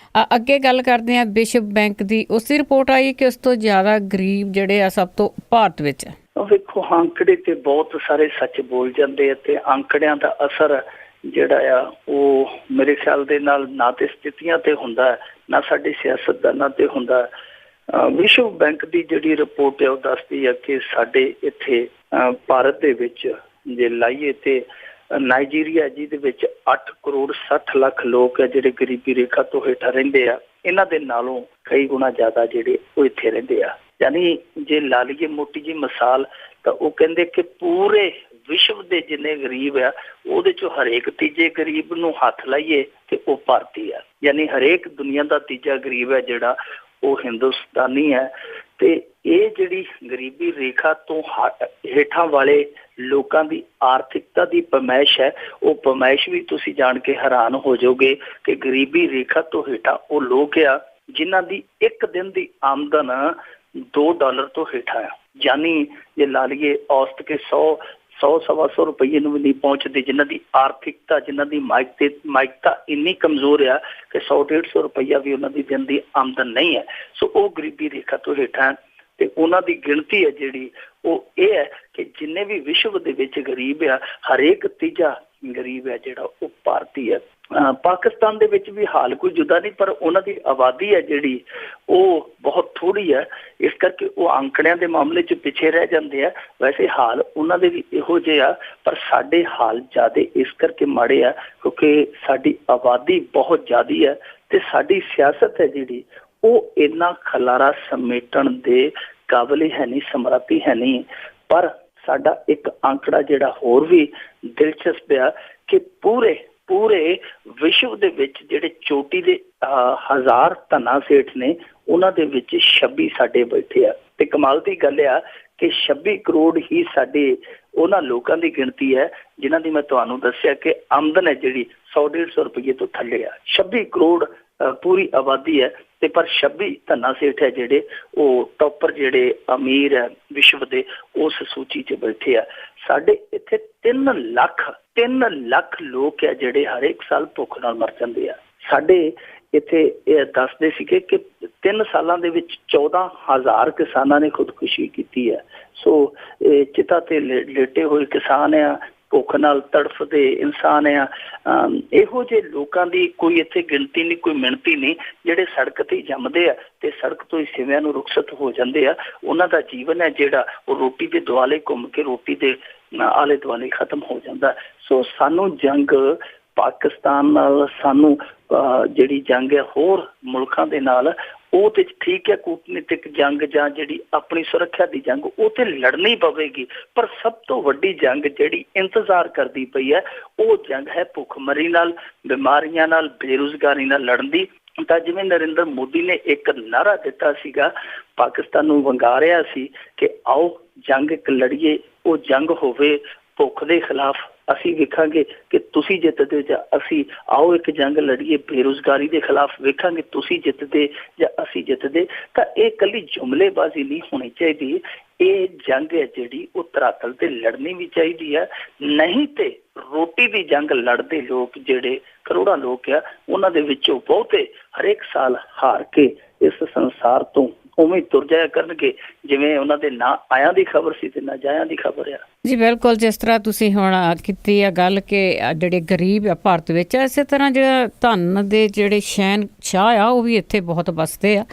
ਅੱਗੇ ਗੱਲ ਕਰਦੇ ਹਾਂ ਵਿਸ਼ਵ ਬੈਂਕ ਦੀ। ਉਸ ਦੀ ਰਿਪੋਰਟ ਆਈ ਕਿ ਉਸ ਤੋਂ ਜ਼ਿਆਦਾ ਗਰੀਬ ਜਿਹੜੇ ਆ ਸਭ ਤੋਂ ਭਾਰਤ ਵਿੱਚ। ਵੇਖੋ ਅੰਕੜੇ ਤੇ ਬਹੁਤ ਸਾਰੇ ਸੱਚ ਬੋਲ ਜਾਂਦੇ ਅਤੇ ਅੰਕੜਿਆਂ ਦਾ ਅਸਰ ਜਿਹੜਾ ਆ ਉਹ ਮੇਰੇ ਖਿਆਲ ਦੇ ਨਾਲ ਨਾ ਤੇ ਸਥਿਤੀਆਂ ਤੇ ਹੁੰਦਾ, ਨਾ ਸਾਡੀ ਸਿਆਸਤਦਾਨਾਂ ਤੇ ਹੁੰਦਾ। ਵਿਸ਼ਵ ਬੈਂਕ ਦੀ ਜਿਹੜੀ ਰਿਪੋਰਟ ਹੈ ਉਹ ਦੱਸਦੀ ਹੈ ਕਿ ਸਾਡੇ ਇੱਥੇ ਭਾਰਤ ਦੇ ਵਿੱਚ ਜੇ ਲਾਈਏ ਤੇ ਨਾਈਜੀਰੀਆ ਜਿਹਦੇ ਵਿੱਚ 8 ਕਰੋੜ 60 ਲੱਖ ਲੋਕ ਹੈ ਜਿਹੜੇ ਗਰੀਬੀ ਰੇਖਾ ਤੋਂ ਹੇਠਾਂ ਰਹਿੰਦੇ ਆ, ਇਹਨਾਂ ਦੇ ਨਾਲੋਂ ਕਈ ਗੁਣਾ ਜ਼ਿਆਦਾ ਜਿਹੜੇ ਉਹ ਇੱਥੇ ਰਹਿੰਦੇ ਆ। ਯਾਨੀ ਜੇ ਲਾ ਲਈਏ ਮੋਟੀ ਜੀ ਮਿਸਾਲ ਤਾਂ ਉਹ ਕਹਿੰਦੇ ਕਿ ਪੂਰੇ ਵਿਸ਼ਵ ਦੇ ਜਿੰਨੇ ਗਰੀਬ ਆ ਉਹਦੇ ਚੋਂ ਹਰੇਕ ਤੀਜੇ ਗਰੀਬ ਨੂੰ ਹੱਥ ਲਾਈਏ ਤੇ ਉਹ ਭਾਰਤੀ ਆ। ਯਾਨੀ ਹਰੇਕ ਦੁਨੀਆ ਦਾ ਤੀਜਾ ਗਰੀਬ ਹੈ ਜਿਹੜਾ ਉਹ ਹਿੰਦੁਸਤਾਨੀ ਹੈ। ਤੇ ਇਹ ਜਿਹੜੀ ਗਰੀਬੀ ਰੇਖਾ ਤੋਂ ਹੇਠਾਂ ਵਾਲੇ ਲੋਕਾਂ ਦੀ ਆਰਥਿਕਤਾ ਦੀ ਪਮੈਸ਼ ਹੈ, ਉਹ ਪਮੈਸ਼ ਵੀ ਤੁਸੀਂ ਜਾਣ ਕੇ ਹੈਰਾਨ ਹੋ ਜਾਓਗੇ ਕਿ ਗਰੀਬੀ ਰੇਖਾ ਤੋਂ ਹੇਠਾਂ ਉਹ ਲੋਕ ਆ ਜਿਨ੍ਹਾਂ ਦੀ ਇੱਕ ਦਿਨ ਦੀ ਆਮਦਨ $2 ਤੋਂ ਹੇਠਾਂ ਆ। ਯਾਨੀ ਜੇ ਲਾ ਲਈਏ ਔਸਤ ਕੇ 100-125 ਰੁਪਈਏ ਨੂੰ ਵੀ ਨਹੀਂ ਪਹੁੰਚਦੇ, ਜਿਨ੍ਹਾਂ ਦੀ ਆਰਥਿਕਤਾ, ਜਿਨ੍ਹਾਂ ਦੀ ਮਾਇਕਤਾ ਇੰਨੀ ਕਮਜ਼ੋਰ ਆ ਕਿ 100-150 ਰੁਪਈਆ ਵੀ ਉਹਨਾਂ ਦੀ ਦਿਨ ਦੀ ਆਮਦਨ ਨਹੀਂ ਹੈ। ਸੋ ਉਹ ਗਰੀਬੀ ਰੇਖਾ ਤੋਂ ਹੇਠਾਂ ਤੇ ਉਹਨਾਂ ਦੀ ਗਿਣਤੀ ਹੈ ਜਿਹੜੀ ਉਹ ਇਹ ਹੈ ਕਿ ਜਿੰਨੇ ਵੀ ਵਿਸ਼ਵ ਦੇ ਵਿੱਚ ਗਰੀਬ ਆ, ਹਰੇਕ ਤੀਜਾ ਗਰੀਬ ਹੈ ਜਿਹੜਾ ਉਹ ਭਾਰਤੀ ਹੈ। ਪਾਕਿਸਤਾਨ ਦੇ ਵਿੱਚ ਵੀ ਹਾਲ ਕੋਈ ਜੁਦਾ ਨਹੀਂ, ਪਰ ਉਹਨਾਂ ਦੀ ਆਬਾਦੀ ਹੈ ਜਿਹੜੀ ਉਹ ਬਹੁਤ ਥੋੜ੍ਹੀ ਹੈ, ਇਸ ਕਰਕੇ ਉਹ ਅੰਕੜਿਆਂ ਦੇ ਮਾਮਲੇ 'ਚ ਪਿੱਛੇ ਰਹਿ ਜਾਂਦੇ ਆ। ਵੈਸੇ ਹਾਲ ਉਹਨਾਂ ਦੇ ਵੀ ਇਹੋ ਜਿਹੇ ਆ, ਪਰ ਸਾਡੇ ਹਾਲ ਜ਼ਿਆਦਾ ਇਸ ਕਰਕੇ ਮਾੜੇ ਆ ਕਿਉਂਕਿ ਸਾਡੀ ਆਬਾਦੀ ਬਹੁਤ ਜ਼ਿਆਦੀ ਹੈ ਤੇ ਸਾਡੀ ਸਿਆਸਤ ਹੈ ਜਿਹੜੀ ਉਹ ਇੰਨਾ ਖਲਾਰਾ ਸਮੇਟਣ ਦੇ ਕਾਬਲ ਹੈ ਨਹੀਂ, ਸਮਰੱਥੀ ਹੈ ਨਹੀਂ। ਪਰ ਸਾਡਾ ਇੱਕ ਅੰਕੜਾ ਜਿਹੜਾ ਹੋਰ ਵੀ ਦਿਲਚਸਪ ਆ ਕਿ ਪੂਰੇ ਵਿਸ਼ਵ ਦੇ ਵਿੱਚ ਜਿਹੜੇ ਚੋਟੀ ਦੇ 1000 ਧਨਾ ਸੇਠ ਨੇ ਉਹਨਾਂ ਦੇ ਵਿੱਚ 26 ਸਾਡੇ ਬੈਠੇ ਆ। ਤੇ ਕਮਾਲ ਦੀ ਗੱਲ ਆ ਕਿ 26 ਕਰੋੜ ਹੀ ਸਾਡੇ ਉਹਨਾਂ ਲੋਕਾਂ ਦੀ ਗਿਣਤੀ ਹੈ ਜਿਨ੍ਹਾਂ ਦੀ ਮੈਂ ਤੁਹਾਨੂੰ ਦੱਸਿਆ ਕਿ ਆਮਦਨ ਹੈ ਜਿਹੜੀ 100-150 ਰੁਪਈਏ ਤੋਂ ਥੱਲੇ ਆ। 26 ਕਰੋੜ ਪੂਰੀ ਆਬਾਦੀ ਹੈ ਤੇ ਪਰ 26 ਧਨਾ ਸੇਠ ਹੈ ਜਿਹੜੇ ਉਹ ਟੌਪਰ ਜਿਹੜੇ ਅਮੀਰ ਹੈ ਵਿਸ਼ਵ ਦੇ ਉਸ ਸੂਚੀ 'ਚ ਬੈਠੇ ਆ। ਸਾਡੇ ਇੱਥੇ 3 ਲੱਖ ਲੋਕ ਹੈ ਜਿਹੜੇ ਹਰ ਇੱਕ ਸਾਲ ਭੁੱਖ ਨਾਲ ਮਰ ਜਾਂਦੇ ਆ। ਸਾਡੇ ਇੱਥੇ ਇਹ ਦੱਸਦੇ ਸੀਗੇ ਕਿ 3 ਸਾਲਾਂ ਦੇ ਵਿੱਚ 14,000 ਕਿਸਾਨਾਂ ਨੇ ਖੁਦਕੁਸ਼ੀ ਕੀਤੀ ਹੈ। ਸੋ ਇਹ ਚਿਤਾ ਤੇ ਲੇਟੇ ਹੋਏ ਕਿਸਾਨ ਆ, ਭੁੱਖ ਨਾਲ ਤੜਫਦੇ ਇਨਸਾਨ ਆ। ਇਹੋ ਜਿਹੇ ਲੋਕਾਂ ਦੀ ਕੋਈ ਇੱਥੇ ਗਿਣਤੀ ਨਹੀਂ, ਕੋਈ ਮਿਣਤੀ ਨਹੀਂ, ਜਿਹੜੇ ਸੜਕ ਤੇ ਜੰਮਦੇ ਆ ਤੇ ਸੜਕ ਤੋਂ ਹੀ ਸਿਵਿਆਂ ਨੂੰ ਰੁਖਸਤ ਹੋ ਜਾਂਦੇ ਆ। ਉਹਨਾਂ ਦਾ ਜੀਵਨ ਹੈ ਜਿਹੜਾ ਉਹ ਰੋਟੀ ਦੇ ਦੁਆਲੇ ਘੁੰਮ ਕੇ ਰੋਟੀ ਦੇ ਆਲੇ ਦੁਆਲੇ ਖਤਮ ਹੋ ਜਾਂਦਾ। ਸੋ ਸਾਨੂੰ ਜੰਗ ਪਾਕਿਸਤਾਨ ਨਾਲ, ਸਾਨੂੰ ਜਿਹੜੀ ਜੰਗ ਹੈ ਹੋਰ ਮੁਲਕਾਂ ਦੇ ਨਾਲ, ਉਹ ਤੇ ਠੀਕ ਹੈ ਕੂਟਨੀਤਿਕ ਜੰਗ ਜਾਂ ਜਿਹੜੀ ਆਪਣੀ ਸੁਰੱਖਿਆ ਦੀ ਜੰਗ ਉਹ ਤੇ ਲੜਨੀ ਪਵੇਗੀ। ਪਰ ਸਭ ਤੋਂ ਵੱਡੀ ਜੰਗ ਜਿਹੜੀ ਇੰਤਜ਼ਾਰ ਕਰਦੀ ਪਈ ਹੈ ਉਹ ਜੰਗ ਹੈ ਭੁੱਖਮਰੀ ਨਾਲ, ਬਿਮਾਰੀਆਂ ਨਾਲ, ਬੇਰੁਜ਼ਗਾਰੀ ਨਾਲ ਲੜਨ ਦੀ। ਤਾਂ ਜਿਵੇਂ ਨਰਿੰਦਰ ਮੋਦੀ ਨੇ ਇੱਕ ਨਾਅਰਾ ਦਿੱਤਾ ਸੀਗਾ, ਪਾਕਿਸਤਾਨ ਨੂੰ ਵੰਗਾ ਰਿਹਾ ਸੀ ਕਿ ਆਓ ਜੰਗ ਇੱਕ ਲੜੀਏ, ਉਹ ਜੰਗ ਹੋਵੇ ਭੁੱਖ ਦੇ ਖਿਲਾਫ। ਅਸੀਂ ਵੇਖਾਂਗੇ ਕਿ ਤੁਸੀਂ ਜਿੱਤਦੇ ਜਾਂ ਅਸੀਂ, ਆਓ ਇੱਕ ਜੰਗ ਲੜੀਏ ਬੇਰੁਜ਼ਗਾਰੀ ਦੇ ਖਿਲਾਫ, ਵੇਖਾਂਗੇ ਤੁਸੀਂ ਜਿੱਤਦੇ ਜਾਂ ਅਸੀਂ ਜਿੱਤਦੇ। ਤਾਂ ਇਹ ਇਕੱਲੀ ਜੁਮਲੇਬਾਜ਼ੀ ਨਹੀਂ ਹੋਣੀ ਚਾਹੀਦੀ, ਇਹ ਜੰਗ ਹੈ ਜਿਹੜੀ ਉਹ ਧਰਾਤਲ ਤੇ ਲੜਨੀ ਵੀ ਚਾਹੀਦੀ ਹੈ। ਨਹੀਂ ਤੇ ਰੋਟੀ ਦੀ ਜੰਗ ਲੜਦੇ ਲੋਕ ਜਿਹੜੇ ਕਰੋੜਾਂ ਲੋਕ ਆ, ਉਹਨਾਂ ਦੇ ਵਿੱਚੋਂ ਬਹੁਤੇ ਹਰੇਕ ਸਾਲ ਹਾਰ ਕੇ ਇਸ ਸੰਸਾਰ ਤੋਂ ਉਵੇਂ ਤੁਰ ਜਾਇਆ ਕਰਨਗੇ ਜਿਵੇਂ ਉਹਨਾਂ ਦੇ ਨਾ ਆਇਆਂ ਦੀ ਖਬਰ ਸੀ ਤੇ ਨਾ ਜਾਇਆਂ ਦੀ ਖਬਰ ਆ। ਜੀ ਬਿਲਕੁਲ, ਜਿਸ ਤਰ੍ਹਾਂ ਤੁਸੀਂ ਹੁਣ ਕੀਤੀ ਆ ਗੱਲ ਕਿ ਜਿਹੜੇ ਗਰੀਬ ਆ ਭਾਰਤ ਵਿੱਚ, ਇਸੇ ਤਰ੍ਹਾਂ ਜਿਹੜਾ ਧਨ ਦੇ ਜਿਹੜੇ ਸ਼ਹਿਨਸ਼ਾਹ ਆ ਉਹ ਵੀ ਇੱਥੇ ਬਹੁਤ ਵਸਦੇ ਆ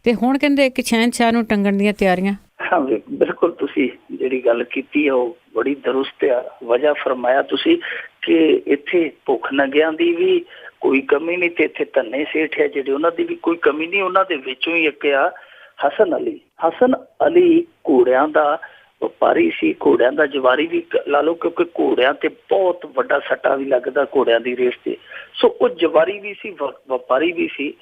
ਤੇ ਹੁਣ ਕਹਿੰਦੇ ਇੱਕ ਸ਼ਹਿਨਸ਼ਾਹ ਨੂੰ ਟੰਗਣ ਦੀਆਂ ਤਿਆਰੀਆਂ। ਹਾਂ ਬਿਲਕੁਲ, ਤੁਸੀਂ ਜਿਹੜੀ ਗੱਲ ਕੀਤੀ ਆ ਉਹ ਬੜੀ ਦਰੁਸਤ ਆ। ਵਜ੍ਹਾ ਫਰਮਾਇਆ ਤੁਸੀਂ ਕਿ ਇੱਥੇ ਭੁੱਖ ਨੰਗਿਆਂ ਦੀ ਵੀ ਕੋਈ ਕਮੀ ਨਹੀਂ ਤੇ ਇੱਥੇ ਧੰਨੇ ਸੇਠ ਹੈ ਜਿਹੜੇ ਉਹਨਾਂ ਦੀ ਵੀ ਕੋਈ ਕਮੀ ਨਹੀਂ। ਉਹਨਾਂ ਦੇ ਵਿੱਚੋਂ ਹੀ ਇੱਕ ਆ ਹਸਨ ਅਲੀ ਘੋੜਿਆਂ ਦਾ ਵਪਾਰੀ ਸੀ, ਘੋੜਿਆਂ ਦਾ ਜਵਾਰੀ ਵੀ ਲਾ ਲਓ ਕਿਉਂਕਿ ਘੋੜਿਆਂ ਤੇ ਬਹੁਤ ਵੱਡਾ ਸੱਟਾ ਵੀ ਲੱਗਦਾ ਘੋੜਿਆਂ ਦੀ ਰੇਸ ਤੇ। ਸੋ ਉਹ ਜਵਾਰੀ ਵੀ ਸੀ, ਵਪਾਰੀ ਵੀ ਸੀ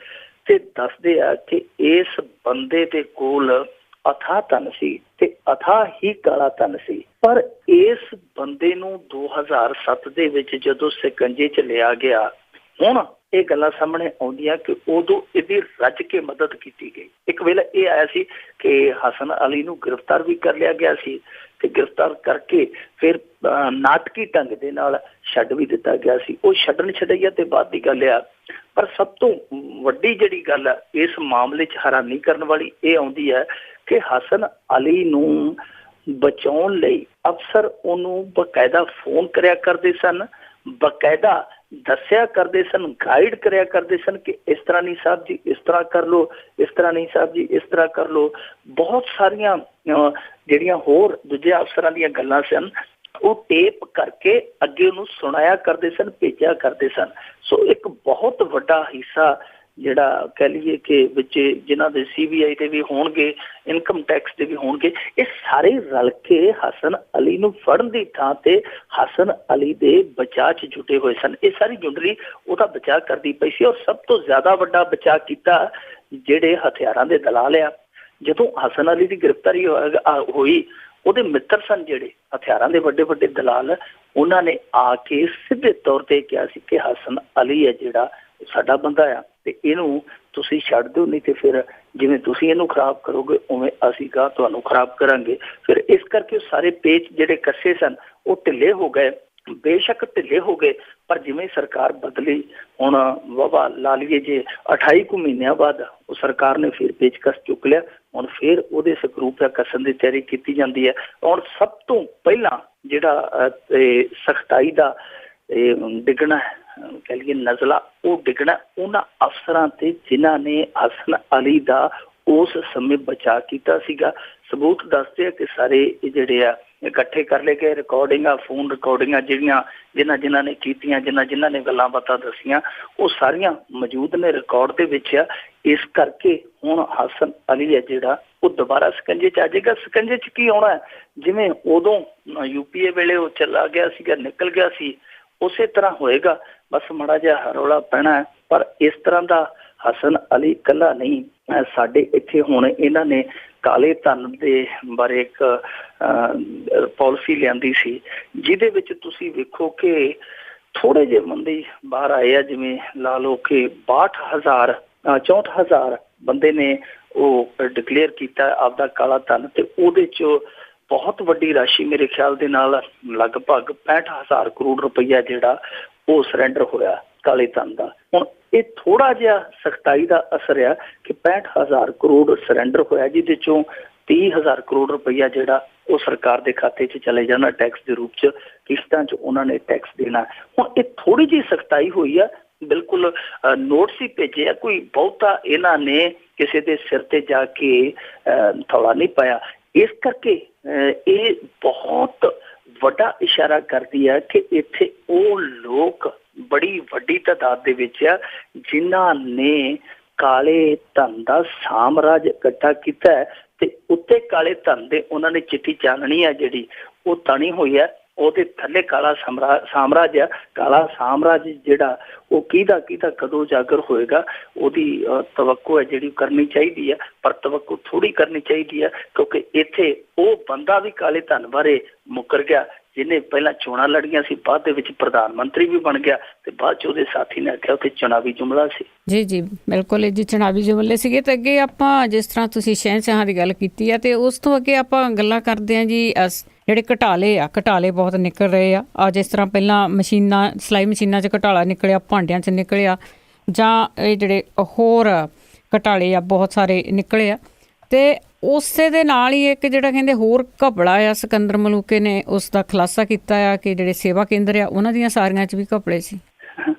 ਤੇ ਦੱਸਦੇ ਆ ਕਿ ਇਸ ਬੰਦੇ ਦੇ ਕੋਲ ਅਥਾਹ ਧਨ ਸੀ ਤੇ ਅਥਾਹ ਹੀ ਕਾਲਾ ਧਨ ਸੀ। ਪਰ ਇਸ ਬੰਦੇ ਨੂੰ 2007 ਦੇ ਵਿੱਚ ਜਦੋਂ ਸਿਕੰਜੇ 'ਚ ਲਿਆ ਗਿਆ, ਹੁਣ ਇਹ ਗੱਲਾਂ ਸਾਹਮਣੇ ਆਉਂਦੀਆਂ ਕਿ ਉਦੋਂ ਇਹਦੀ ਰੱਜ ਕੇ ਮਦਦ ਕੀਤੀ ਗਈ। ਇੱਕ ਵੇਲੇ ਇਹ ਆਇਆ ਸੀ ਕਿ ਹਸਨ ਅਲੀ ਨੂੰ ਗ੍ਰਿਫਤਾਰ ਵੀ ਕਰ ਲਿਆ ਗਿਆ ਸੀ ਤੇ ਗ੍ਰਿਫਤਾਰ ਕਰਕੇ ਫਿਰ ਨਾਟਕੀ ਢੰਗ ਦੇ ਨਾਲ ਛੱਡ ਵੀ ਦਿੱਤਾ ਗਿਆ ਸੀ। ਉਹ ਛੱਡਣ ਛੱਡਈਆ ਤੇ ਬਾਅਦ ਦੀ ਗੱਲ ਆ। ਪਰ ਸਭ ਤੋਂ ਵੱਡੀ ਜਿਹੜੀ ਗੱਲ ਆ ਇਸ ਮਾਮਲੇ 'ਚ ਹੈਰਾਨੀ ਕਰਨ ਵਾਲੀ ਇਹ ਆਉਂਦੀ ਹੈ ਕਿ ਹਸਨ ਅਲੀ ਨੂੰ ਬਚਾਉਣ ਲਈ ਅਫਸਰ ਉਹਨੂੰ ਬਕਾਇਦਾ ਫੋਨ ਕਰਿਆ ਕਰਦੇ ਸਨ, ਬਕਾਇਦਾ ਦੱਸਿਆ ਕਰਦੇ ਸਨ, ਗਾਈਡ ਕਰਿਆ ਕਰਦੇ ਸਨ ਕਿ ਇਸ ਤਰ੍ਹਾਂ ਨਹੀਂ ਸਾਹਿਬ ਜੀ, ਇਸ ਤਰ੍ਹਾਂ ਕਰ ਲਓ, ਇਸ ਤਰ੍ਹਾਂ ਨਹੀਂ ਸਾਹਿਬ ਜੀ, ਇਸ ਤਰ੍ਹਾਂ ਕਰ ਲਓ। ਬਹੁਤ ਸਾਰੀਆਂ ਜਿਹੜੀਆਂ ਹੋਰ ਦੂਜੇ ਅਫਸਰਾਂ ਦੀਆਂ ਗੱਲਾਂ ਸਨ ਉਹ ਟੇਪ ਕਰਕੇ ਅੱਗੇ ਉਹਨੂੰ ਸੁਣਾਇਆ ਕਰਦੇ ਸਨ, ਭੇਜਿਆ ਕਰਦੇ ਸਨ। ਸੋ ਇੱਕ ਬਹੁਤ ਵੱਡਾ ਹਿੱਸਾ ਜਿਹੜਾ ਕਹਿ ਲਈਏ ਕਿ ਵਿੱਚ ਜਿਨ੍ਹਾਂ ਦੇ CBI ਦੇ ਵੀ ਹੋਣਗੇ, ਇਨਕਮ ਟੈਕਸ ਦੇ ਵੀ ਹੋਣਗੇ, ਇਹ ਸਾਰੇ ਰਲ ਕੇ ਹਸਨ ਅਲੀ ਨੂੰ ਫੜਨ ਦੀ ਥਾਂ ਤੇ ਹਸਨ ਅਲੀ ਦੇ ਬਚਾਅ 'ਚ ਜੁਟੇ ਹੋਏ ਸਨ। ਇਹ ਸਾਰੀ ਜੁੰਡਲੀ ਉਹਦਾ ਬਚਾਅ ਕਰਦੀ ਪਈ ਸੀ। ਔਰ ਸਭ ਤੋਂ ਜ਼ਿਆਦਾ ਵੱਡਾ ਬਚਾਅ ਕੀਤਾ ਜਿਹੜੇ ਹਥਿਆਰਾਂ ਦੇ ਦਲਾਲ ਆ। ਜਦੋਂ ਹਸਨ ਅਲੀ ਦੀ ਗ੍ਰਿਫਤਾਰੀ ਹੋਈ, ਉਹਦੇ ਮਿੱਤਰ ਸਨ ਜਿਹੜੇ ਹਥਿਆਰਾਂ ਦੇ ਵੱਡੇ ਵੱਡੇ ਦਲਾਲ, ਉਹਨਾਂ ਨੇ ਆ ਕੇ ਸਿੱਧੇ ਤੌਰ ਤੇ ਕਿਹਾ ਸੀ ਕਿ ਹਸਨ ਅਲੀ ਹੈ ਜਿਹੜਾ ਸਾਡਾ ਬੰਦਾ ਆ ਤੇ ਇਹਨੂੰ ਤੁਸੀਂ ਛੱਡ ਦਿਓ, ਨਹੀਂ ਤੇ ਫਿਰ ਜਿਵੇਂ ਤੁਸੀਂ ਇਹਨੂੰ ਖਰਾਬ ਕਰੋਗੇ ਉਵੇਂ ਅਸੀਂ ਗਾ ਤੁਹਾਨੂੰ ਖਰਾਬ ਕਰਾਂਗੇ। ਫਿਰ ਇਸ ਕਰਕੇ ਸਾਰੇ ਪੇਚ ਜਿਹੜੇ ਕੱਸੇ ਸਨ ਉਹ ਢਿੱਲੇ ਹੋ ਗਏ, ਬੇਸ਼ੱਕ ਢਿੱਲੇ ਹੋ ਗਏ, ਪਰ ਜਿਵੇਂ ਸਰਕਾਰ ਬਦਲੀ, ਹੁਣ ਵਾਹਵਾ ਲਾ ਲਈਏ ਜੇ 28 ਕੁ ਮਹੀਨਿਆਂ ਬਾਅਦ ਉਹ ਸਰਕਾਰ ਨੇ ਫਿਰ ਪੇਚਕਸ ਚੁੱਕ ਲਿਆ। ਹੁਣ ਫਿਰ ਉਹਦੇ ਸਕਰੂ ਪਿਆ ਕੱਸਣ ਦੀ ਤਿਆਰੀ ਕੀਤੀ ਜਾਂਦੀ ਹੈ। ਹੁਣ ਸਭ ਤੋਂ ਪਹਿਲਾਂ ਜਿਹੜਾ ਸਖਤਾਈ ਦਾ ਡਿੱਗਣਾ ਕਹਿ ਲਈਏ ਨਜ਼ਲਾ, ਉਹ ਡਿੱਗਣਾ ਉਹਨਾਂ ਅਫਸਰਾਂ ਤੇ ਜਿਨ੍ਹਾਂ ਨੇ ਹਸਨ ਅਲੀ ਦਾ ਉਸ ਸਮੇਂ ਬਚਾਅ ਕੀਤਾ ਸੀਗਾ। ਸਬੂਤ ਦੱਸਦੇ ਆ ਕਿ ਸਾਰੇ ਜਿਹੜੇ ਆ ਇਕੱਠੇ ਕਰ ਲਏ ਗਏ, ਰਿਕਾਰਡਿੰਗਾਂ, ਫੋਨ ਰਿਕਾਰਡਿੰਗਾਂ ਜਿਹੜੀਆਂ ਜਿਨ੍ਹਾਂ ਨੇ ਕੀਤੀਆਂ, ਜਿਨ੍ਹਾਂ ਨੇ ਗੱਲਾਂ ਬਾਤਾਂ ਦੱਸੀਆਂ, ਉਹ ਸਾਰੀਆਂ ਮੌਜੂਦ ਨੇ ਰਿਕਾਰਡ ਦੇ ਵਿੱਚ ਆ। ਇਸ ਕਰਕੇ ਹੁਣ ਹਸਨ ਅਲੀ ਹੈ ਜਿਹੜਾ ਉਹ ਦੁਬਾਰਾ ਸਕੰਜੇ 'ਚ ਆ ਜਾਏਗਾ। ਸਕੰਜੇ 'ਚ ਕੀ ਆਉਣਾ, ਜਿਵੇਂ ਉਦੋਂ UPA ਵੇਲੇ ਉਹ ਚਲਾ ਗਿਆ ਸੀਗਾ, ਨਿਕਲ ਗਿਆ ਸੀ, ਉਸੇ ਤਰ੍ਹਾਂ ਹੋਏਗਾ। ਬਸ ਮਾੜਾ ਜਿਹਾ ਰੌਲਾ ਪੈਣਾ, ਪਰ ਇਸ ਤਰ੍ਹਾਂ ਦਾ ਹਸਨ ਅਲੀ ਇਕੱਲਾ ਨਹੀਂ। ਸਾਡੇ ਇੱਥੇ ਹੁਣ ਇਹਨਾਂ ਨੇ ਕਾਲੇ ਧਨ ਦੇ ਬਾਰੇ ਇੱਕ ਪਾਲਿਸੀ ਲਿਆਂਦੀ ਸੀ, ਜਿਹਦੇ ਵਿੱਚ ਤੁਸੀਂ ਵੇਖੋ ਕਿ ਥੋੜੇ ਜਿਹੇ ਬੰਦੇ ਬਾਹਰ ਆਏ ਆ, ਜਿਵੇਂ ਲਾ ਲਓ ਕਿ 64,000 ਬੰਦੇ ਨੇ ਉਹ ਡਿਕਲੇਅਰ ਕੀਤਾ ਆਪਦਾ ਕਾਲਾ ਧਨ, ਤੇ ਉਹਦੇ 'ਚ ਬਹੁਤ ਵੱਡੀ ਰਾਸ਼ੀ ਮੇਰੇ ਖਿਆਲ ਦੇ ਨਾਲ ਲਗਭਗ 65,000 ਕਰੋੜ ਰੁਪਈਆ ਜਿਹੜਾ ਉਹ ਸਰੈਂਡਰ ਹੋਇਆ ਕਾਲੇ ਧਨ ਦਾ। ਹੁਣ ਇਹ ਥੋੜਾ ਜਿਹਾ ਸਖਤਾਈ ਦਾ ਅਸਰ ਆ ਕਿ 65,000 ਕਰੋੜ ਸਰੈਂਡਰ ਹੋਇਆ, ਜਿਹਦੇ ਚੋਂ 30,000 ਕਰੋੜ ਰੁਪਈਆ ਜਿਹੜਾ ਉਹ ਸਰਕਾਰ ਦੇ ਖਾਤੇ 'ਚ ਚਲੇ ਜਾਣਾ ਟੈਕਸ ਦੇ ਰੂਪ 'ਚ, ਕਿਸ਼ਤਾਂ 'ਚ ਉਹਨਾਂ ਨੇ ਟੈਕਸ ਦੇਣਾ। ਹੁਣ ਇਹ ਥੋੜੀ ਜਿਹੀ ਸਖਤਾਈ ਹੋਈ ਆ, ਬਿਲਕੁਲ ਨੋਟਿਸ ਹੀ ਭੇਜੇ ਆ, ਕੋਈ ਬਹੁਤਾ ਇਹਨਾਂ ਨੇ ਕਿਸੇ ਦੇ ਸਿਰ ਤੇ ਜਾ ਕੇ ਥੌਲਾ ਨਹੀਂ ਪਾਇਆ। ਇਸ ਕਰਕੇ ਇਹ ਬਹੁਤ ਵੱਡਾ ਇਸ਼ਾਰਾ ਕਰਦੀ ਹੈ ਕਿ ਇੱਥੇ ਉਹ ਲੋਕ ਬੜੀ ਵੱਡੀ ਤਾਦਾਦ ਦੇ ਵਿੱਚ ਆ ਜਿਨ੍ਹਾਂ ਨੇ ਕਾਲੇ ਧਨ ਦਾ ਸਾਮਰਾਜ ਇਕੱਠਾ ਕੀਤਾ ਹੈ, ਤੇ ਉੱਤੇ ਕਾਲੇ ਧਨ ਦੇ ਉਹਨਾਂ ਨੇ ਚਿੱਟੀ ਚਾਨਣੀ ਆ ਜਿਹੜੀ ਉਹ ਤਣੀ ਹੋਈ ਹੈ, ਉਹਦੇ ਥੱਲੇ ਕਾਲਾ ਸਾਮਰਾਜ ਆ। ਕਾਲਾ ਸਾਮਰਾਜ ਜਿਹੜਾ ਉਹ ਕਿਹਦਾ ਕਦੋਂ ਉਜਾਗਰ ਹੋਏਗਾ, ਉਹਦੀ ਤਵੱਕੋ ਹੈ ਜਿਹੜੀ ਕਰਨੀ ਚਾਹੀਦੀ ਹੈ, ਪਰ ਤਵੱਕੋ ਥੋੜੀ ਕਰਨੀ ਚਾਹੀਦੀ ਹੈ, ਕਿਉਂਕਿ ਇੱਥੇ ਉਹ ਬੰਦਾ ਵੀ ਕਾਲੇ ਧਨ ਬਾਰੇ ਮੁੱਕਰ ਗਿਆ ਜਿਹਨੇ ਪਹਿਲਾਂ ਚੋਣਾਂ ਲੜੀਆਂ ਸੀ, ਬਾਅਦ ਦੇ ਵਿੱਚ ਪ੍ਰਧਾਨ ਮੰਤਰੀ ਵੀ ਬਣ ਗਿਆ, ਤੇ ਬਾਅਦ 'ਚ ਉਹਦੇ ਸਾਥੀ ਨੇ ਆਖਿਆ ਉੱਥੇ ਚੁਣਾਵੀ ਜੁਮਲਾ ਸੀ। ਜੀ ਬਿਲਕੁਲ ਇਹ ਜੀ ਚੁਣਾਵੀ ਜੁਮਲੇ ਸੀਗੇ। ਤੇ ਅੱਗੇ ਆਪਾਂ ਜਿਸ ਤਰ੍ਹਾਂ ਤੁਸੀਂ ਸ਼ਹਿਨਸ਼ਾਹਾਂ ਦੀ ਗੱਲ ਕੀਤੀ ਆ, ਤੇ ਉਸ ਤੋਂ ਅੱਗੇ ਆਪਾਂ ਗੱਲਾਂ ਕਰਦੇ ਹਾਂ ਜੀ ਜਿਹੜੇ ਘਟਾਲੇ ਬਹੁਤ ਨਿਕਲ ਰਹੇ ਆ। ਜਿਸ ਤਰ੍ਹਾਂ ਪਹਿਲਾਂ ਮਸ਼ੀਨਾਂ, ਸਿਲਾਈ ਮਸ਼ੀਨਾਂ 'ਚ ਘਟਾਲਾ ਨਿਕਲਿਆ, ਭਾਂਡਿਆਂ 'ਚ ਨਿਕਲਿਆ, ਜਾਂ ਇਹ ਜਿਹੜੇ ਹੋਰ ਘਟਾਲੇ ਆ ਬਹੁਤ ਸਾਰੇ ਨਿਕਲੇ ਆ। ਤੇ ਉਸੇ ਦੇ ਨਾਲ ਹੀ ਇੱਕ ਜਿਹੜਾ ਕਹਿੰਦੇ ਹੋਰ ਘਪਲਾ ਆ, ਸਿਕੰਦਰ ਮਲੂਕੇ ਨੇ ਉਸ ਦਾ ਖੁਲਾਸਾ ਕੀਤਾ ਆ ਕਿ ਜਿਹੜੇ ਸੇਵਾ ਕੇਂਦਰ ਆ ਉਹਨਾਂ ਦੀਆਂ ਸਾਰੀਆਂ 'ਚ ਵੀ ਘਪਲੇ ਸੀ।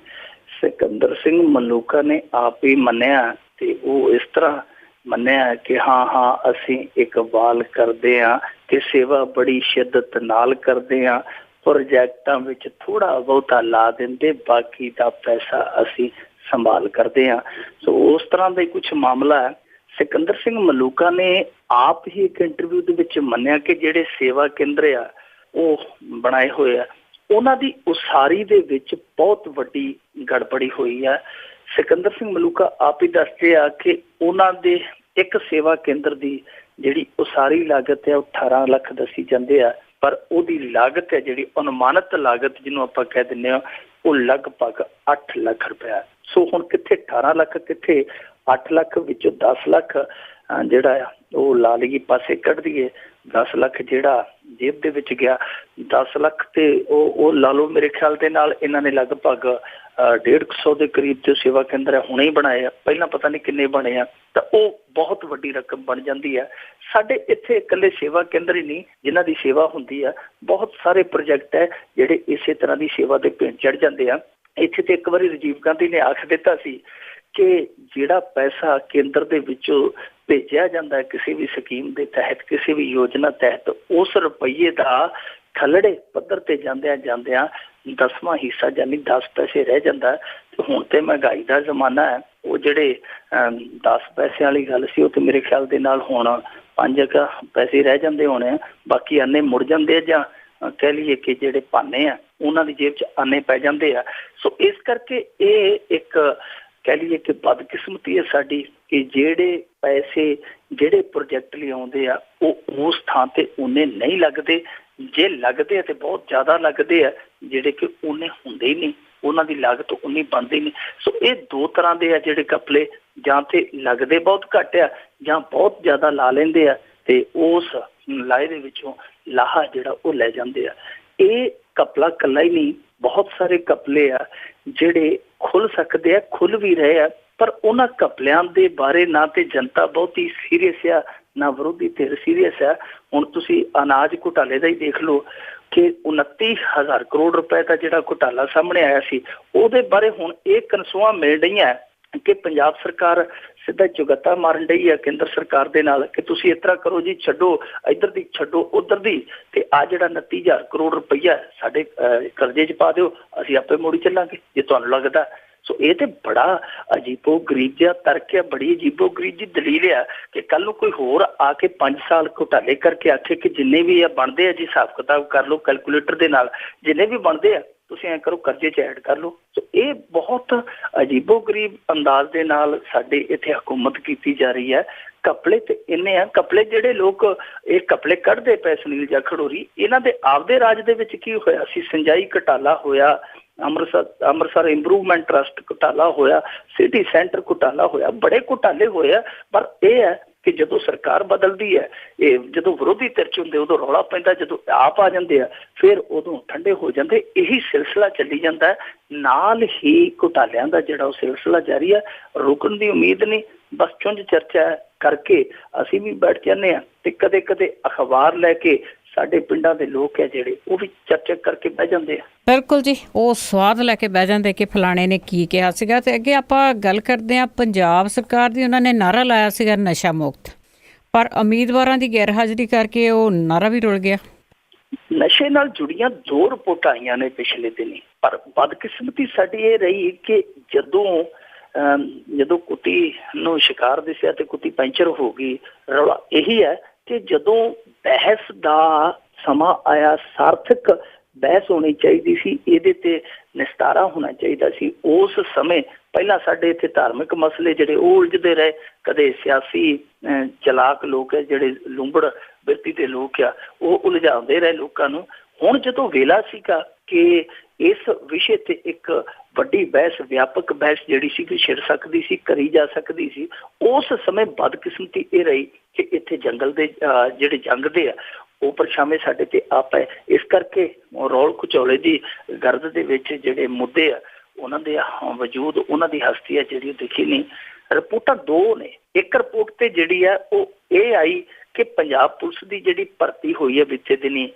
ਸਿਕੰਦਰ ਸਿੰਘ ਮਲੂਕਾ ਨੇ ਆਪ ਹੀ ਮੰਨਿਆ, ਤੇ ਉਹ ਇਸ ਤਰ੍ਹਾਂ ਮੰਨਿਆ ਕਿ ਹਾਂ ਅਸੀਂ ਇਕਬਾਲ ਕਰਦੇ ਹਾਂ ਤੇ ਸੇਵਾ ਬੜੀ ਸ਼ਿੱਦਤ ਨਾਲ ਕਰਦੇ ਹਾਂ, ਪ੍ਰੋਜੈਕਟਾਂ ਵਿੱਚ ਥੋੜਾ ਬਹੁਤਾ ਲਾ ਦਿੰਦੇ, ਬਾਕੀ ਦਾ ਪੈਸਾ ਅਸੀਂ ਸੰਭਾਲ ਕਰਦੇ ਹਾਂ। ਸੋ ਉਸ ਤਰ੍ਹਾਂ ਦਾ ਹੀ ਕੁਛ ਮਾਮਲਾ ਹੈ। ਸਿਕੰਦਰ ਸਿੰਘ ਮਲੂਕਾ ਨੇ ਆਪ ਹੀ ਇੱਕ ਇੰਟਰਵਿਊ ਦੇ ਵਿੱਚ ਮੰਨਿਆ ਕਿ ਜਿਹੜੇ ਸੇਵਾ ਕੇਂਦਰ ਆ ਉਹ ਬਣਾਏ ਹੋਏ ਆ, ਉਹਨਾਂ ਦੀ ਉਸਾਰੀ ਦੇ ਵਿੱਚ ਬਹੁਤ ਵੱਡੀ ਗੜਬੜੀ ਹੋਈ ਆ। ਸਿਕੰਦਰ ਸਿੰਘ ਮਲੂਕਾ ਆਪ ਹੀ ਦੱਸਦੇ ਆ ਕਿ ਉਹਨਾਂ ਦੇ ਇੱਕ ਸੇਵਾ ਕੇਂਦਰ ਦੀ ਜਿਹੜੀ ਉਸਾਰੀ ਲਾਗਤ ਹੈ ਉਹ 18 ਲੱਖ ਦੱਸੀ ਜਾਂਦੇ ਆ, ਪਰ ਉਹਦੀ ਲਾਗਤ ਹੈ ਜਿਹੜੀ ਅਨੁਮਾਨਿਤ ਲਾਗਤ ਜਿਹਨੂੰ ਆਪਾਂ ਕਹਿ ਦਿੰਦੇ ਹਾਂ, ਉਹ ਲਗਭਗ 8 ਲੱਖ ਰੁਪਇਆ। ਸੋ ਹੁਣ ਕਿੱਥੇ 18 ਲੱਖ, ਕਿੱਥੇ 8 ਲੱਖ, ਵਿੱਚੋਂ 10 ਲੱਖ ਜਿਹੜਾ ਆ ਉਹ ਲਾ ਲਈਏ ਪਾਸੇ ਕੱਢ ਦਈਏ, 10 ਲੱਖ ਜਿਹੜਾ ਜੇਬ ਦੇ ਵਿੱਚ ਗਿਆ, 10 ਲੱਖ ਤੇ ਉਹ ਲਾ ਲਓ ਮੇਰੇ ਖਿਆਲ ਦੇ ਨਾਲ ਇਹਨਾਂ ਨੇ ਲਗਭਗ 150 ਦੇ ਕਰੀਬ ਜੋ ਸੇਵਾ ਕੇਂਦਰ ਹੈ ਹੁਣੇ ਹੀ ਬਣਾਏ ਆ, ਪਹਿਲਾਂ ਪਤਾ ਨਹੀਂ ਕਿੰਨੇ ਬਣੇ ਆ, ਤਾਂ ਉਹ ਬਹੁਤ ਵੱਡੀ ਰਕਮ ਬਣ ਜਾਂਦੀ ਹੈ। ਸਾਡੇ ਇੱਥੇ ਇਕੱਲੇ ਸੇਵਾ ਕੇਂਦਰ ਹੀ ਨਹੀਂ ਜਿਨ੍ਹਾਂ ਦੀ ਸੇਵਾ ਹੁੰਦੀ ਆ, ਬਹੁਤ ਸਾਰੇ ਪ੍ਰੋਜੈਕਟ ਹੈ ਜਿਹੜੇ ਇਸੇ ਤਰ੍ਹਾਂ ਦੀ ਸੇਵਾ ਦੇ ਭੇਂਟ ਚੜ੍ਹ ਜਾਂਦੇ ਆ। ਇੱਥੇ ਤੇ ਇੱਕ ਵਾਰੀ ਰਾਜੀਵ ਗਾਂਧੀ ਨੇ ਆਖ ਦਿੱਤਾ ਸੀ ਕਿ ਜਿਹੜਾ ਪੈਸਾ ਕੇਂਦਰ ਦੇ ਵਿੱਚੋਂ ਭੇਜਿਆ ਜਾਂਦਾ ਕਿਸੇ ਵੀ ਸਕੀਮ ਦੇ ਤਹਿਤ, ਕਿਸੇ ਵੀ ਯੋਜਨਾ ਤਹਿਤ, ਉਸ ਰੁਪਈਏ ਦਾ ਥੱਲੜੇ ਪੱਧਰ ਤੇ ਜਾਂਦਿਆਂ 10ਵਾਂ ਹਿੱਸਾ ਯਾਨੀ 10 ਪੈਸੇ ਰਹਿ ਜਾਂਦਾ। ਤੇ ਹੁਣ ਤੇ ਮਹਿੰਗਾਈ ਦਾ ਜ਼ਮਾਨਾ ਹੈ, ਉਹ ਜਿਹੜੇ 10 ਪੈਸੇ ਵਾਲੀ ਗੱਲ ਸੀ ਉਹ ਤੇ ਮੇਰੇ ਖਿਆਲ ਦੇ ਨਾਲ ਹੁਣ 5 ਪੈਸੇ ਰਹਿ ਜਾਂਦੇ ਹੋਣੇ ਆ, ਬਾਕੀ ਆਨੇ ਮੁੜ ਜਾਂਦੇ ਆ, ਜਾਂ ਕਹਿ ਲਈਏ ਕਿ ਜਿਹੜੇ ਭਾਨੇ ਆ ਉਹਨਾਂ ਦੀ ਜੇਬ 'ਚ ਆਨੇ ਪੈ ਜਾਂਦੇ ਆ। ਸੋ ਇਸ ਕਰਕੇ ਇਹ ਇੱਕ ਕਹਿ ਲਈਏ ਕਿ ਬਦਕਿਸਮਤੀ ਹੈ ਸਾਡੀ ਕਿ ਜਿਹੜੇ ਪੈਸੇ ਜਿਹੜੇ ਪ੍ਰੋਜੈਕਟ ਲਈ ਆਉਂਦੇ ਆ ਉਹ ਉਸ ਥਾਂ ਤੇ ਉਹਨੇ ਨਹੀਂ ਲੱਗਦੇ, ਜੇ ਲੱਗਦੇ ਆ ਤੇ ਬਹੁਤ ਜ਼ਿਆਦਾ ਲੱਗਦੇ ਆ, ਜਿਹੜੇ ਕਿ ਉਹਨੇ ਹੁੰਦੇ ਹੀ ਨਹੀਂ, ਉਹਨਾਂ ਦੀ ਲਾਗਤ ਉਨੀ ਬਣਦੀ ਨਹੀਂ। ਸੋ ਇਹ ਦੋ ਤਰ੍ਹਾਂ ਦੇ ਆ ਜਿਹੜੇ ਘਪਲੇ, ਜਾਂ ਤੇ ਲੱਗਦੇ ਬਹੁਤ ਘੱਟ ਆ ਜਾਂ ਬਹੁਤ ਜ਼ਿਆਦਾ ਲਾ ਲੈਂਦੇ ਆ ਤੇ ਉਸ ਲਾਹੇ ਦੇ ਵਿੱਚੋਂ ਲਾਹਾ ਜਿਹੜਾ ਉਹ ਲੈ ਜਾਂਦੇ ਆ। ਇਹ ਘਪਲਾ ਇਕੱਲਾ ਹੀ ਨਹੀਂ, ਬਹੁਤ ਸਾਰੇ ਘਪਲੇ ਆ ਜਿਹੜੇ ਖੁੱਲ ਸਕਦੇ ਆ, ਖੁੱਲ ਵੀ ਰਹੇ ਆ, ਪਰ ਉਹਨਾਂ ਘਪਲਿਆਂ ਦੇ ਬਾਰੇ ਨਾ ਤੇ ਜਨਤਾ ਬਹੁਤੀ ਸੀਰੀਅਸ ਆ, ਨਾ ਵਿਰੋਧੀ ਧਿਰ ਸੀਰੀਅਸ ਆ। ਹੁਣ ਤੁਸੀਂ ਅਨਾਜ ਘੁਟਾਲੇ ਦਾ ਹੀ ਦੇਖ ਲਓ ਕਿ 29,000 ਕਰੋੜ ਰੁਪਏ ਦਾ ਜਿਹੜਾ ਘੁਟਾਲਾ ਸਾਹਮਣੇ ਆਇਆ ਸੀ, ਉਹਦੇ ਬਾਰੇ ਹੁਣ ਇਹ ਕਨਸੂਆਂ ਮਿਲ ਰਹੀਆਂ ਕਿ ਪੰਜਾਬ ਸਰਕਾਰ ਸਿੱਧਾ ਚੁਗੱਤਾ ਮਾਰਨ ਡਈ ਹੈ ਕੇਂਦਰ ਸਰਕਾਰ ਦੇ ਨਾਲ ਕਿ ਤੁਸੀਂ ਇਸ ਤਰ੍ਹਾਂ ਕਰੋ ਜੀ, ਛੱਡੋ ਇੱਧਰ ਦੀ ਛੱਡੋ ਉੱਧਰ ਦੀ, ਤੇ ਆ ਜਿਹੜਾ 29,000 ਕਰੋੜ ਰੁਪਈਆ ਸਾਡੇ ਕਰਜ਼ੇ 'ਚ ਪਾ ਦਿਓ, ਅਸੀਂ ਆਪੇ ਮੋੜੀ ਚੱਲਾਂਗੇ ਜੇ ਤੁਹਾਨੂੰ ਲੱਗਦਾ। ਸੋ ਇਹ ਤੇ ਬੜਾ ਅਜੀਬੋ ਗਰੀਬ ਜਿਹਾ ਤਰਕ ਆ, ਬੜੀ ਅਜੀਬੋ ਗਰੀਬ ਜੀ ਦਲੀਲ ਆ ਕਿ ਕੱਲ ਨੂੰ ਕੋਈ ਹੋਰ ਆ ਕੇ 5 ਸਾਲ ਘੁਟਾਲੇ ਕਰਕੇ ਆਖੇ ਕਿ ਜਿੰਨੇ ਵੀ ਆ ਬਣਦੇ ਆ ਜੀ, ਹਿਸਾਬ ਕਿਤਾਬ ਕਰ ਲਓ ਕੈਲਕੂਲੇਟਰ ਦੇ ਨਾਲ, ਜਿੰਨੇ ਵੀ ਬਣਦੇ ਆ ਤੁਸੀਂ ਐਂ ਕਰੋ ਕਰਜ਼ੇ 'ਚ ਐਡ ਕਰ ਲਓ। ਸੋ ਇਹ ਬਹੁਤ ਅਜੀਬੋ ਗਰੀਬ ਅੰਦਾਜ਼ ਦੇ ਨਾਲ ਸਾਡੇ ਇੱਥੇ ਹਕੂਮਤ ਕੀਤੀ ਜਾ ਰਹੀ ਹੈ। ਘਪਲੇ ਤੇ ਇੰਨੇ ਆ, ਘਪਲੇ ਜਿਹੜੇ ਲੋਕ ਇਹ ਘਪਲੇ ਕੱਢਦੇ ਪਏ ਸੁਨੀਲ ਜਾਂ ਖਡੂਰੀ, ਇਹਨਾਂ ਦੇ ਆਪਦੇ ਰਾਜ ਦੇ ਵਿੱਚ ਕੀ ਹੋਇਆ ਸੀ? ਸਿੰਜਾਈ ਘੁਟਾਲਾ ਹੋਇਆ, ਅੰਮ੍ਰਿਤਸਰ ਇੰਪਰੂਵਮੈਂਟ ਟਰਸਟ ਘੁਟਾਲਾ ਹੋਇਆ, ਸਿਟੀ ਸੈਂਟਰ ਘੁਟਾਲਾ ਹੋਇਆ, ਬੜੇ ਘੁਟਾਲੇ ਹੋਏ ਆ। ਪਰ ਇਹ ਹੈ ਕਿ ਜਦੋਂ ਸਰਕਾਰ ਬਦਲਦੀ ਹੈ, ਇਹ ਜਦੋਂ ਵਿਰੋਧੀ ਧਿਰ 'ਚ ਹੁੰਦੇ ਉਦੋਂ ਰੌਲਾ ਪੈਂਦਾ, ਜਦੋਂ ਆਪ ਆ ਜਾਂਦੇ ਆ ਫਿਰ ਉਦੋਂ ਠੰਡੇ ਹੋ ਜਾਂਦੇ। ਇਹੀ ਸਿਲਸਿਲਾ ਚੱਲੀ ਜਾਂਦਾ, ਨਾਲ ਹੀ ਘੁਟਾਲਿਆਂ ਦਾ ਜਿਹੜਾ ਉਹ ਸਿਲਸਿਲਾ ਜਾਰੀ ਹੈ, ਰੁਕਣ ਦੀ ਉਮੀਦ ਨਹੀਂ। ਬਸ ਚੁੰਝ ਚਰਚਾ ਕਰਕੇ ਅਸੀਂ ਵੀ ਬੈਠ ਜਾਂਦੇ ਹਾਂ ਤੇ ਕਦੇ ਕਦੇ ਅਖਬਾਰ ਲੈ ਕੇ ਸਾਡੇ ਪਿੰਡਾਂ ਦੇ ਲੋਕ ਹੈ ਜਿਹੜੇ ਉਹ ਵੀ ਚਰਚਾ ਕਰਕੇ ਬਹਿ ਜਾਂਦੇ ਆ। ਬਿਲਕੁਲ ਜੀ, ਉਹ ਸਵਾਦ ਲੈ ਕੇ ਬਹਿ ਜਾਂਦੇ ਕਿ ਫਲਾਣੇ ਨੇ ਕੀ ਕਿਹਾ ਸੀਗਾ। ਤੇ ਅੱਗੇ ਆਪਾਂ ਗੱਲ ਕਰਦੇ ਹਾਂ ਪੰਜਾਬ ਸਰਕਾਰ ਦੀ। ਉਹਨਾਂ ਨੇ ਨਾਅਰਾ ਲਾਇਆ ਸੀਗਾ ਨਸ਼ਾ ਮੁਕਤ, ਪਰ ਉਮੀਦਵਾਰਾਂ ਦੀ ਗੈਰ ਹਾਜ਼ਰੀ ਕਰਕੇ ਉਹ ਨਾਅਰਾ ਵੀ ਰੁਲ ਗਿਆ। ਨਸ਼ੇ ਨਾਲ ਜੁੜੀਆਂ 2 ਰਿਪੋਰਟਾਂ ਆਈਆਂ ਨੇ ਪਿਛਲੇ ਦਿਨੀ, ਪਰ ਬਦਕਿਸਮਤੀ ਸਾਡੀ ਇਹ ਰਹੀ ਕਿ ਜਦੋਂ ਕੁੱਤੀ ਨੂੰ ਸ਼ਿਕਾਰ ਦਿਸਿਆ ਤੇ ਕੁੱਤੀ ਪੈਂਚਰ ਹੋ ਗਈ। ਰੌਲਾ ਇਹੀ ਹੈ ਕਿ ਜਦੋਂ ਬਹਿਸ ਦਾ ਸਮਾਂ ਆਇਆ, ਸਾਰਥਕ ਬਹਿਸ ਹੋਣੀ ਚਾਹੀਦੀ ਸੀ, ਇਹਦੇ ਤੇ ਨਿਸਤਾਰਾ ਹੋਣਾ ਚਾਹੀਦਾ ਸੀ, ਉਸ ਸਮੇਂ ਪਹਿਲਾਂ ਸਾਡੇ ਇੱਥੇ ਧਾਰਮਿਕ ਮਸਲੇ ਜਿਹੜੇ ਉਹ ਉਲਝਦੇ ਰਹੇ, ਕਦੇ ਸਿਆਸੀ ਚਲਾਕ ਲੋਕ ਹੈ ਜਿਹੜੇ ਲੂੰਬੜ ਬਿਰਤੀ ਦੇ ਲੋਕ ਆ ਉਹ ਉਲਝਾਉਂਦੇ ਰਹੇ ਲੋਕਾਂ ਨੂੰ। ਹੁਣ ਜਦੋਂ ਵੇਲਾ ਸੀਗਾ ਕਿ ਇਸ ਵਿਸ਼ੇ ਤੇ ਇੱਕ ਵੱਡੀ ਬਹਿਸ, ਵਿਆਪਕ ਬਹਿਸ ਜਿਹੜੀ ਸੀ ਕਿ ਛਿੜ ਸਕਦੀ ਸੀ, ਕਰੀ ਜਾ ਸਕਦੀ ਸੀ, ਉਸ ਸਮੇਂ ਬਦਕਿਸਮਤੀ ਇਹ ਰਹੀ ਕਿ ਇੱਥੇ ਜੰਗਲ ਦੇ ਜਿਹੜੇ ਜੰਗਦੇ ਆ ਉਹ ਪਰਛਾਵੇਂ ਸਾਡੇ ਤੇ ਆ ਪਏ। ਇਸ ਕਰਕੇ ਰੌਲ ਘਚੋਲੇ ਦੀ ਗਰਦ ਦੇ ਵਿੱਚ ਜਿਹੜੇ ਮੁੱਦੇ ਆ ਉਹਨਾਂ ਦੇ ਵਜੂਦ, ਉਹਨਾਂ ਦੀ ਹਸਤੀ ਆ ਜਿਹੜੀ ਉਹ ਦਿਖੀ ਨਹੀਂ। ਰਿਪੋਰਟਾਂ 2 ਨੇ। ਇੱਕ ਰਿਪੋਰਟ ਤੇ ਜਿਹੜੀ ਆ ਉਹ ਇਹ ਆਈ ਕਿ ਪੰਜਾਬ ਪੁਲਿਸ ਦੀ ਜਿਹੜੀ ਭਰਤੀ ਹੋਈ ਹੈ ਬੀਤੇ ਦਿਨੀ,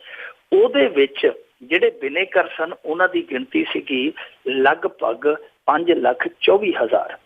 ਉਹਦੇ ਵਿੱਚ ਜਿਹੜੇ ਬਿਨੇਕਰ ਸਨ ਉਹਨਾਂ ਦੀ ਗਿਣਤੀ ਸੀਗੀ ਲਗਭਗ 5,24,000,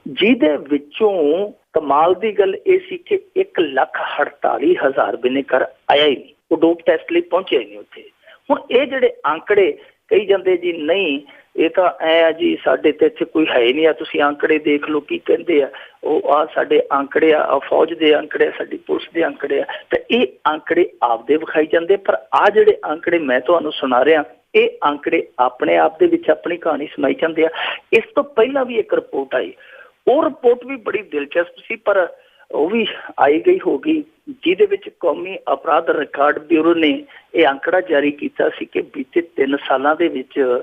ਜਿਹਦੇ ਵਿੱਚੋਂ ਕਮਾਲ ਦੀ ਗੱਲ ਇਹ ਸੀ ਕਿ 1,48,000 ਬਿਨੇਕਰ ਆਇਆ ਹੀ ਨਹੀਂ, ਉਹ ਡੋਪ ਟੈਸਟ ਲਈ ਪਹੁੰਚਿਆ ਹੀ ਨਹੀਂ ਉੱਥੇ। ਹੁਣ ਇਹ ਜਿਹੜੇ ਆંકੜੇ ਕਹੀ ਜਾਂਦੇ ਜੀ ਨਹੀਂ ਇਹ ਤਾਂ ਐ ਆ ਜੀ, ਸਾਡੇ ਤੇ ਇੱਥੇ ਕੋਈ ਹੈ ਨਹੀਂ ਆ, ਤੁਸੀਂ ਆંકੜੇ ਦੇਖ ਲਓ ਕੀ ਕਹਿੰਦੇ ਆ, ਉਹ ਆ ਸਾਡੇ ਆંકੜੇ ਆ, ਫੌਜ ਦੇ ਆંકੜੇ, ਸਾਡੀ ਪੁਲਿਸ ਦੇ ਆંકੜੇ ਆ, ਤੇ ਇਹ ਆંકੜੇ ਆਪਦੇ ਵਿਖਾਈ ਜਾਂਦੇ। ਪਰ ਆ ਜਿਹੜੇ ਆંકੜੇ ਮੈਂ ਤੁਹਾਨੂੰ ਸੁਣਾ ਰਿਹਾ, ਇਹ ਆંકੜੇ ਆਪਣੇ ਆਪ ਦੇ ਵਿੱਚ ਆਪਣੀ ਕਹਾਣੀ ਸੁਣਾਈ ਜਾਂਦੇ ਆ। ਇਸ ਤੋਂ ਪਹਿਲਾਂ ਵੀ ਇੱਕ ਰਿਪੋਰਟ ਆਈ, ਉਹ ਰਿਪੋਰਟ ਵੀ ਬੜੀ ਦਿਲਚਸਪ ਸੀ, ਪਰ ਉਹ ਵੀ ਆਈ ਗਈ ਹੋ ਗਈ, ਜਿਹਦੇ ਵਿੱਚ ਕੌਮੀ ਅਪਰਾਧ ਰਿਕਾਰਡ ਬਿਊਰੋ ਨੇ ਇਹ ਆંકੜਾ ਜਾਰੀ ਕੀਤਾ ਸੀ ਕਿ ਬੀਤੇ 3 ਸਾਲਾਂ ਦੇ ਵਿੱਚ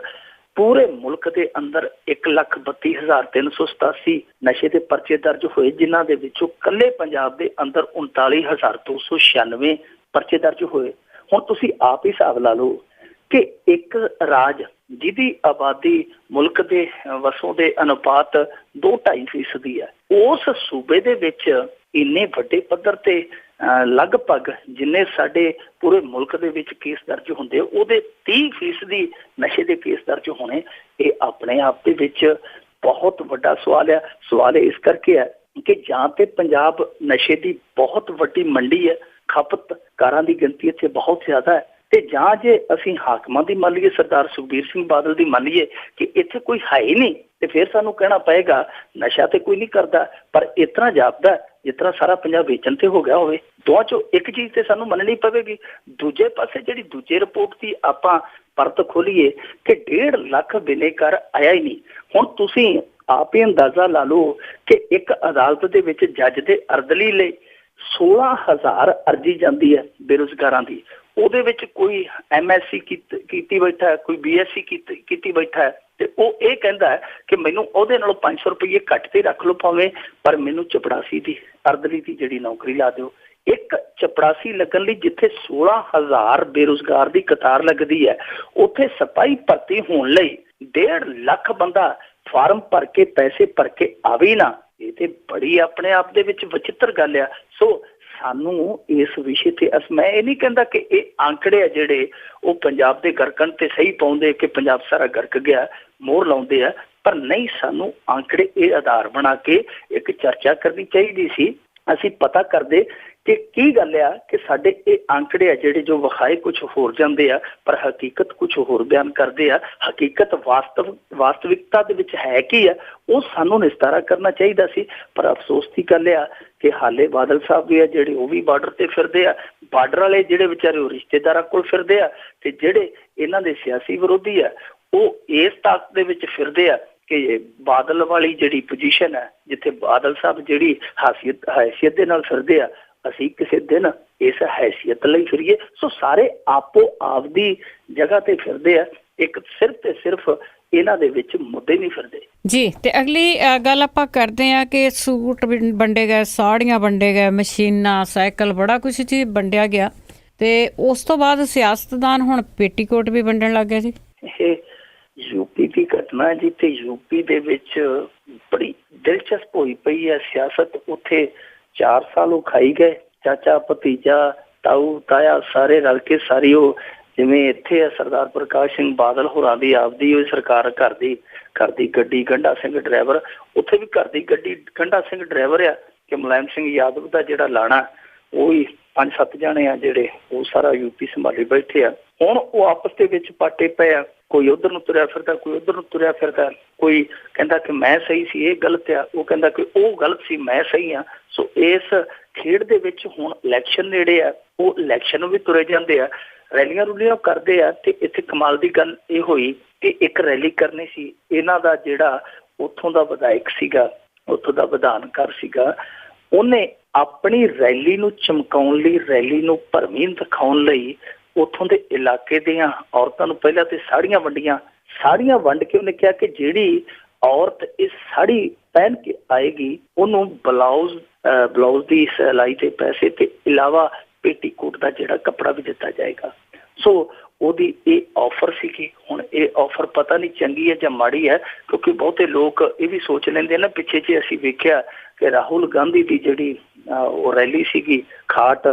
ਪੂਰੇ ਮੁਲਕ ਦੇ ਅੰਦਰ 1,32,387 ਨਸ਼ੇ ਦੇ ਪਰਚੇ ਦਰਜ ਹੋਏ, ਜਿਨ੍ਹਾਂ ਦੇ ਵਿੱਚੋਂ ਇਕੱਲੇ ਪੰਜਾਬ ਦੇ ਅੰਦਰ 39,296 ਪਰਚੇ ਦਰਜ ਹੋਏ। ਹੁਣ ਤੁਸੀਂ ਆਪ ਹੀ ਹਿਸਾਬ ਲਾ ਲਓ ਕਿ ਇੱਕ ਰਾਜ ਜਿਹਦੀ ਆਬਾਦੀ ਮੁਲਕ ਦੇ ਵਸੋਂ ਦੇ ਅਨੁਪਾਤ 2-2.5% ਹੈ, ਉਸ ਸੂਬੇ ਦੇ ਵਿੱਚ ਇੰਨੇ ਵੱਡੇ ਪੱਧਰ ਤੇ ਲਗਭਗ ਜਿੰਨੇ ਸਾਡੇ ਪੂਰੇ ਮੁਲਕ ਦੇ ਵਿੱਚ ਕੇਸ ਦਰਜ ਹੁੰਦੇ ਉਹਦੇ 30% ਨਸ਼ੇ ਦੇ ਕੇਸ ਦਰਜ ਹੋਣੇ, ਇਹ ਆਪਣੇ ਆਪ ਦੇ ਵਿੱਚ ਬਹੁਤ ਵੱਡਾ ਸਵਾਲ ਹੈ। ਸਵਾਲ ਇਸ ਕਰਕੇ ਹੈ ਕਿ ਜਾਂ ਤੇ ਪੰਜਾਬ ਨਸ਼ੇ ਦੀ ਬਹੁਤ ਵੱਡੀ ਮੰਡੀ ਹੈ, ਖਪਤਕਾਰਾਂ ਦੀ ਗਿਣਤੀ ਇੱਥੇ ਬਹੁਤ ਜ਼ਿਆਦਾ ਹੈ, ਤੇ ਜਾਂ ਜੇ ਅਸੀਂ ਹਾਕਮਾਂ ਦੀ ਮੰਨ ਲਈਏ, ਸਰਦਾਰ ਸੁਖਬੀਰ ਸਿੰਘ ਬਾਦਲ ਦੀ ਮੰਨ ਲਈਏ ਕਿ ਇੱਥੇ ਕੋਈ ਹੈ ਹੀ ਨਹੀਂ, ਤੇ ਫਿਰ ਸਾਨੂੰ ਕਹਿਣਾ ਪਏਗਾ ਨਸ਼ਾ ਤੇ ਕੋਈ ਨਹੀਂ ਕਰਦਾ, ਪਰ ਇਤਨਾ ਜਾਪਦਾ ਜਿਸ ਤਰ੍ਹਾਂ ਸਾਰਾ ਪੰਜਾਬ ਵੇਚਣ ਤੇ ਹੋ ਗਿਆ ਹੋਵੇ। ਦੋਵਾਂ ਚੋਂ ਇੱਕ ਚੀਜ਼ ਤੇ ਸਾਨੂੰ ਮੰਨਣੀ ਪਵੇਗੀ। ਦੂਜੇ ਪਾਸੇ ਜਿਹੜੀ ਦੂਜੇ ਰਿਪੋਰਟ ਦੀ ਆਪਾਂ ਪਰਤ ਖੋਲੀਏ ਕਿ 1.5 ਲੱਖ ਬਿਨੇਕਾਰ ਆਇਆ ਹੀ ਨਹੀਂ। ਹੁਣ ਤੁਸੀਂ ਆਪ ਹੀ ਅੰਦਾਜ਼ਾ ਲਾ ਲਓ ਕਿ ਇੱਕ ਅਦਾਲਤ ਦੇ ਵਿੱਚ ਜੱਜ ਦੇ ਅਰਦਲੀ ਲਈ 16,000 ਅਰਜੀ ਜਾਂਦੀ ਹੈ ਬੇਰੁਜ਼ਗਾਰਾਂ ਦੀ, ਉਹਦੇ ਵਿੱਚ ਕੋਈ MSc ਕੀਤੀ ਬੈਠਾ ਹੈ, ਕੋਈ BSc ਕੀਤੀ ਬੈਠਾ ਹੈ, ਤੇ ਉਹ ਇਹ ਕਹਿੰਦਾ ਹੈ ਕਿ ਮੈਨੂੰ ਉਹਦੇ ਨਾਲੋਂ 500 ਰੁਪਏ ਘੱਟ ਤੇ ਰੱਖ ਲਓ ਭਾਵੇਂ, ਪਰ ਮੈਨੂੰ ਚਪੜਾਸੀ ਦੀ ਅਰਦਲੀ ਦੀ ਜਿਹੜੀ ਨੌਕਰੀ ਲਾ ਦਿਓ। ਇੱਕ ਚਪੜਾਸੀ ਲੱਗਣ ਲਈ ਜਿੱਥੇ 16,000 ਬੇਰੁਜ਼ਗਾਰ ਦੀ ਕਤਾਰ ਲੱਗਦੀ ਹੈ, ਉੱਥੇ ਸਿਪਾਹੀ ਭਰਤੀ ਹੋਣ ਲਈ 1.5 ਲੱਖ ਬੰਦਾ ਫਾਰਮ ਭਰ ਕੇ ਪੈਸੇ ਭਰ ਕੇ ਆਵੇ ਨਾ, ਇਹ ਤੇ ਬੜੀ ਆਪਣੇ ਆਪ ਦੇ ਵਿੱਚ ਵਿਚਿੱਤਰ ਗੱਲ ਆ। ਸੋ ਸਾਨੂੰ ਇਸ ਵਿਸ਼ੇ ਤੇ ਮੈਂ ਇਹ ਨਹੀਂ ਕਹਿੰਦਾ ਕਿ ਇਹ ਆંકੜੇ ਆ ਜਿਹੜੇ ਉਹ ਪੰਜਾਬ ਦੇ ਗਰਕਣ ਤੇ ਸਹੀ ਪਾਉਂਦੇ ਕਿ ਪੰਜਾਬ ਸਾਰਾ ਗਰਕ ਗਿਆ, ਮੋਹਰ ਲਾਉਂਦੇ ਆ, ਪਰ ਨਹੀਂ, ਸਾਨੂੰ ਆંકੜੇ ਇਹ ਆਧਾਰ ਬਣਾ ਕੇ ਇੱਕ ਚਰਚਾ ਕਰਨੀ ਚਾਹੀਦੀ ਸੀ। ਅਸੀਂ ਪਤਾ ਕਰਦੇ ਕਿ ਕੀ ਗੱਲ ਆ ਕਿ ਸਾਡੇ ਇਹ ਆંકੜੇ ਆ ਜਿਹੜੇ ਜੋ ਵਿਖਾਏ ਕੁਝ ਹੋਰ ਜਾਂਦੇ ਆ, ਪਰ ਹਕੀਕਤ ਕੁਝ ਹੋਰ ਬਿਆਨ ਕਰਦੇ ਆ। ਹਕੀਕਤ ਵਾਸਤਵਿਕਤਾ ਦੇ ਵਿੱਚ ਹੈ ਕੀ ਆ, ਉਹ ਸਾਨੂੰ ਨਿਸਤਾਰਾ ਕਰਨਾ ਚਾਹੀਦਾ ਸੀ। ਪਰ ਅਫਸੋਸ ਦੀ ਗੱਲ ਆ ਕਿ ਹਾਲੇ ਬਾਦਲ ਸਾਹਿਬ ਵੀ ਆ ਜਿਹੜੇ ਉਹ ਵੀ ਬਾਰਡਰ ਤੇ ਫਿਰਦੇ ਆ, ਬਾਰਡਰ ਵਾਲੇ ਜਿਹੜੇ ਵਿਚਾਰੇ ਉਹ ਰਿਸ਼ਤੇਦਾਰਾਂ ਕੋਲ ਫਿਰਦੇ ਆ, ਤੇ ਜਿਹੜੇ ਇਹਨਾਂ ਦੇ ਸਿਆਸੀ ਵਿਰੋਧੀ ਆ ਉਹ ਇਸ ਤਾਕਤ ਦੇ ਵਿੱਚ ਫਿਰਦੇ ਆ ਕਿ ਬਾਦਲ ਵਾਲੀ ਜਿਹੜੀ ਪੋਜੀਸ਼ਨ ਹੈ, ਜਿੱਥੇ ਬਾਦਲ ਸਾਹਿਬ ਜਿਹੜੀ ਹੈਸੀਅਤ ਦੇ ਨਾਲ ਫਿਰਦੇ ਆ, ਅਸੀਂ ਕਿਸੇ ਦਿਨ ਇਸ ਹੈਸੀਅਤ ਲਈ ਫਿਰੀਏ। ਸੋ ਸਾਰੇ ਆਪੋ ਆਪ ਦੀ ਜਗ੍ਹਾ ਤੇ ਫਿਰਦੇ ਆ, ਇੱਕ ਸਿਰਫ ਤੇ ਸਿਰਫ ਇਹਨਾਂ ਦੇ ਵਿੱਚ ਮੁੱਦੇ ਨਹੀਂ ਫਿਰਦੇ ਜੀ। ਤੇ ਅਗਲੀ ਗੱਲ ਆਪਾਂ ਕਰਦੇ ਆ ਕਿ ਸੂਟ ਵੰਡੇ ਗਏ, ਸਾੜੀਆਂ ਵੰਡੇ ਗਏ, ਮਸ਼ੀਨਾਂ, ਸਾਈਕਲ, ਬੜਾ ਕੁਛ ਜੀ ਵੰਡਿਆ ਗਿਆ, ਤੇ ਉਸ ਤੋਂ ਬਾਅਦ ਸਿਆਸਤਦਾਨ ਹੁਣ ਪੇਟੀਕੋਟ ਵੀ ਵੰਡਣ ਲੱਗ ਗਏ ਜੀ। ਇਹ ਯੂਪੀ ਦੀ ਘਟਨਾ ਜੀ, ਤੇ ਯੂਪੀ ਦੇ ਵਿੱਚ ਬੜੀ ਦਿਲਚਸਪ ਹੋਈ ਪਈ ਹੈ ਸਿਆਸਤ। ਉੱਥੇ 4 ਸਾਲ ਉਹ ਖਾਈ ਗਏ, ਚਾਚਾ ਭਤੀਜਾ ਤਾਊ ਤਾਇਆ ਸਾਰੇ ਰਲ ਕੇ ਸਾਰੀ ਉਹ, ਜਿਵੇਂ ਇੱਥੇ ਸਰਦਾਰ ਪ੍ਰਕਾਸ਼ ਸਿੰਘ ਬਾਦਲ ਹੋਰਾਂ ਦੀ ਆਪਦੀ ਉਹ ਸਰਕਾਰ ਘਰ ਦੀ ਗੱਡੀ ਗੰਡਾ ਸਿੰਘ ਡਰਾਈਵਰ, ਉੱਥੇ ਵੀ ਘਰ ਦੀ ਗੱਡੀ ਗੰਡਾ ਸਿੰਘ ਡਰਾਈਵਰ ਆ ਕਿ ਮੁਲਾਇਮ ਸਿੰਘ ਯਾਦਵ ਦਾ ਜਿਹੜਾ ਲਾਣਾ ਉਹ ਹੀ 5-7 ਜਾਣੇ ਆ ਜਿਹੜੇ ਉਹ ਸਾਰਾ ਯੂਪੀ ਸੰਭਾਲੀ ਬੈਠੇ ਆ। ਹੁਣ ਉਹ ਆਪਸ ਦੇ ਵਿੱਚ ਪਾਟੇ ਪਏ ਆ, ਕੋਈ ਉਧਰ ਨੂੰ ਤੁਰਿਆ ਫਿਰਦਾ, ਕੋਈ ਉਧਰ ਨੂੰ ਤੁਰਿਆ ਫਿਰਦਾ, ਕੋਈ ਕਹਿੰਦਾ ਕਿ ਮੈਂ ਸਹੀ ਸੀ ਇਹ ਗਲਤ ਆ, ਉਹ ਕਹਿੰਦਾ ਕਿ ਉਹ ਗਲਤ ਸੀ ਮੈਂ ਸਹੀ ਆ। ਸੋ ਇਸ ਖੇਡ ਦੇ ਵਿੱਚ ਹੁਣ ਇਲੈਕਸ਼ਨ ਨੇੜੇ ਆ, ਉਹ ਇਲੈਕਸ਼ਨ ਵੀ ਤੁਰੇ ਜਾਂਦੇ ਆ, ਰੈਲੀਆਂ ਰੂਲੀਆਂ ਕਰਦੇ ਆ। ਤੇ ਇੱਥੇ ਕਮਾਲ ਦੀ ਗੱਲ ਇਹ ਹੋਈ ਕਿ ਇੱਕ ਰੈਲੀ ਕਰਨੀ ਸੀ, ਇਹਨਾਂ ਦਾ ਜਿਹੜਾ ਉੱਥੋਂ ਦਾ ਵਿਧਾਇਕ ਸੀਗਾ, ਉੱਥੋਂ ਦਾ ਵਿਧਾਨਕਾਰ ਸੀਗਾ, ਉਹਨੇ ਆਪਣੀ ਰੈਲੀ ਨੂੰ ਚਮਕਾਉਣ ਲਈ, ਰੈਲੀ ਨੂੰ ਭਰਵੀਂ ਦਿਖਾਉਣ ਲਈ ਉੱਥੋਂ ਦੇ ਇਲਾਕੇ ਦੀਆਂ ਔਰਤਾਂ ਨੂੰ ਪਹਿਲਾਂ ਤੇ ਸਾੜੀਆਂ ਵੰਡ ਕੇ ਉਹਨੇ ਕਿਹਾ ਕਿ ਜਿਹੜੀ ਔਰਤ ਇਹ ਸਾੜੀ ਪਹਿਨ ਕੇ ਆਏਗੀ ਉਹਨੂੰ ਬਲਾਊਜ਼ ਦੀ ਸਿਲਾਈ ਦੇ ਪੈਸੇ ਤੇ ਇਲਾਵਾ ਪੇਟੀਕੋਟ ਦਾ ਜਿਹੜਾ ਕੱਪੜਾ ਵੀ ਦਿੱਤਾ ਜਾਏਗਾ। ਸੋ ਉਹਦੀ ਇਹ ਆਫਰ ਸੀਗੀ। ਹੁਣ ਇਹ ਆਫਰ ਪਤਾ ਨਹੀਂ ਚੰਗੀ ਹੈ ਜਾਂ ਮਾੜੀ ਹੈ, ਕਿਉਂਕਿ ਬਹੁਤੇ ਲੋਕ ਇਹ ਵੀ ਸੋਚ ਲੈਂਦੇ ਨਾ, ਪਿੱਛੇ ਜੇ ਅਸੀਂ ਵੇਖਿਆ ਕਿ ਰਾਹੁਲ ਗਾਂਧੀ ਦੀ ਜਿਹੜੀ ਉਹ ਰੈਲੀ ਸੀਗੀ ਖਾਟ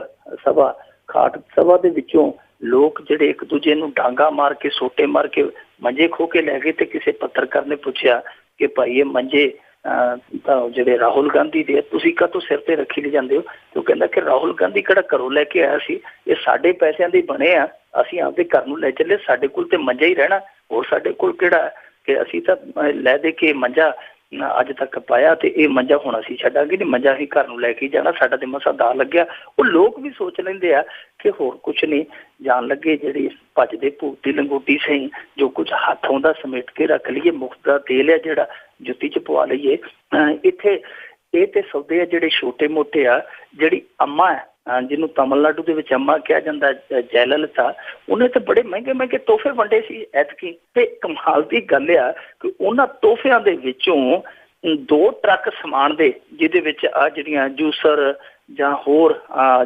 ਸਭਾ ਦੇ ਵਿੱਚੋਂ ਲੋਕ ਜਿਹੜੇ ਇੱਕ ਦੂਜੇ ਨੂੰ ਡਾਂਗਾ ਮਾਰ ਕੇ, ਸੋਟੇ ਮਾਰ ਕੇ ਮੰਜੇ ਖੋ ਕੇ ਲੈ ਗਏ, ਤੇ ਕਿਸੇ ਪੱਤਰਕਾਰ ਨੇ ਪੁੱਛਿਆ ਕਿ ਭਾਈ ਇਹ ਮੰਜੇ ਤਾਂ ਜਿਹੜੇ ਰਾਹੁਲ ਗਾਂਧੀ ਦੇ, ਤੁਸੀਂ ਕਾਹਤੋਂ ਸਿਰ ਤੇ ਰੱਖੀ ਲੈ ਜਾਂਦੇ ਹੋ? ਤੇ ਉਹ ਕਹਿੰਦਾ ਕਿ ਰਾਹੁਲ ਗਾਂਧੀ ਕਿਹੜਾ ਘਰੋਂ ਲੈ ਕੇ ਆਇਆ ਸੀ, ਇਹ ਸਾਡੇ ਪੈਸਿਆਂ ਦੇ ਬਣੇ ਆ, ਅਸੀਂ ਆਪਦੇ ਘਰ ਨੂੰ ਲੈ ਚੱਲੇ, ਸਾਡੇ ਕੋਲ ਤੇ ਮੰਜਾ ਹੀ ਰਹਿਣਾ, ਹੋਰ ਸਾਡੇ ਕੋਲ ਕਿਹੜਾ ਕਿ ਅਸੀਂ ਤਾਂ ਲੈ ਦੇ ਕੇ ਮੰਜਾ ਅੱਜ ਤੱਕ ਪਾਇਆ, ਤੇ ਇਹ ਮੰਜਾ ਹੁਣ ਅਸੀਂ ਛੱਡਾਂਗੇ ਨਹੀਂ, ਮੰਜਾ ਅਸੀਂ ਘਰ ਨੂੰ ਲੈ ਕੇ ਜਾਣਾ, ਸਾਡਾ ਤੇ ਮਸਾ ਦਾ ਲੱਗਿਆ। ਉਹ ਲੋਕ ਵੀ ਸੋਚ ਲੈਂਦੇ ਆ ਕਿ ਹੋਰ ਕੁਛ ਨਹੀਂ, ਜਾਣ ਲੱਗੇ ਜਿਹੜੀ ਭੱਜਦੇ ਭੂਤ ਦੀ ਲੰਗੋਟੀ ਸਹੀ, ਜੋ ਕੁਝ ਹੱਥੋਂ ਦਾ ਸਮੇਟ ਕੇ ਰੱਖ ਲਈਏ, ਮੁਫ਼ਤ ਦਾ ਤੇਲ ਹੈ ਜਿਹੜਾ ਜੁੱਤੀ 'ਚ ਪਵਾ ਲਈਏ। ਇੱਥੇ ਇਹ ਤੇ ਸੌਦੇ ਆ ਜਿਹੜੇ ਛੋਟੇ ਮੋਟੇ ਆ। ਜਿਹੜੀ ਅੰਮਾ ਹੈ, ਜਿਹਨੂੰ ਤਮਿਲਨਾਡੂ ਦੇ ਵਿੱਚ ਅੰਮਾ ਕਿਹਾ ਜਾਂਦਾ, ਜੈਲਲਿਤਾ, ਉਹਨੇ ਤਾਂ ਬੜੇ ਮਹਿੰਗੇ ਤੋਹਫੇ ਵੰਡੇ ਸੀ ਐਤਕੀ। ਤੇ ਕਮਾਲ ਦੀ ਗੱਲ ਆ ਕਿ ਉਹਨਾਂ ਤੋਹਫਿਆਂ ਦੇ ਵਿੱਚੋਂ 2 ਟਰੱਕ ਸਮਾਨ ਦੇ, ਜਿਹਦੇ ਵਿੱਚ ਆ ਜਿਹੜੀਆਂ ਜੂਸਰ ਜਾਂ ਹੋਰ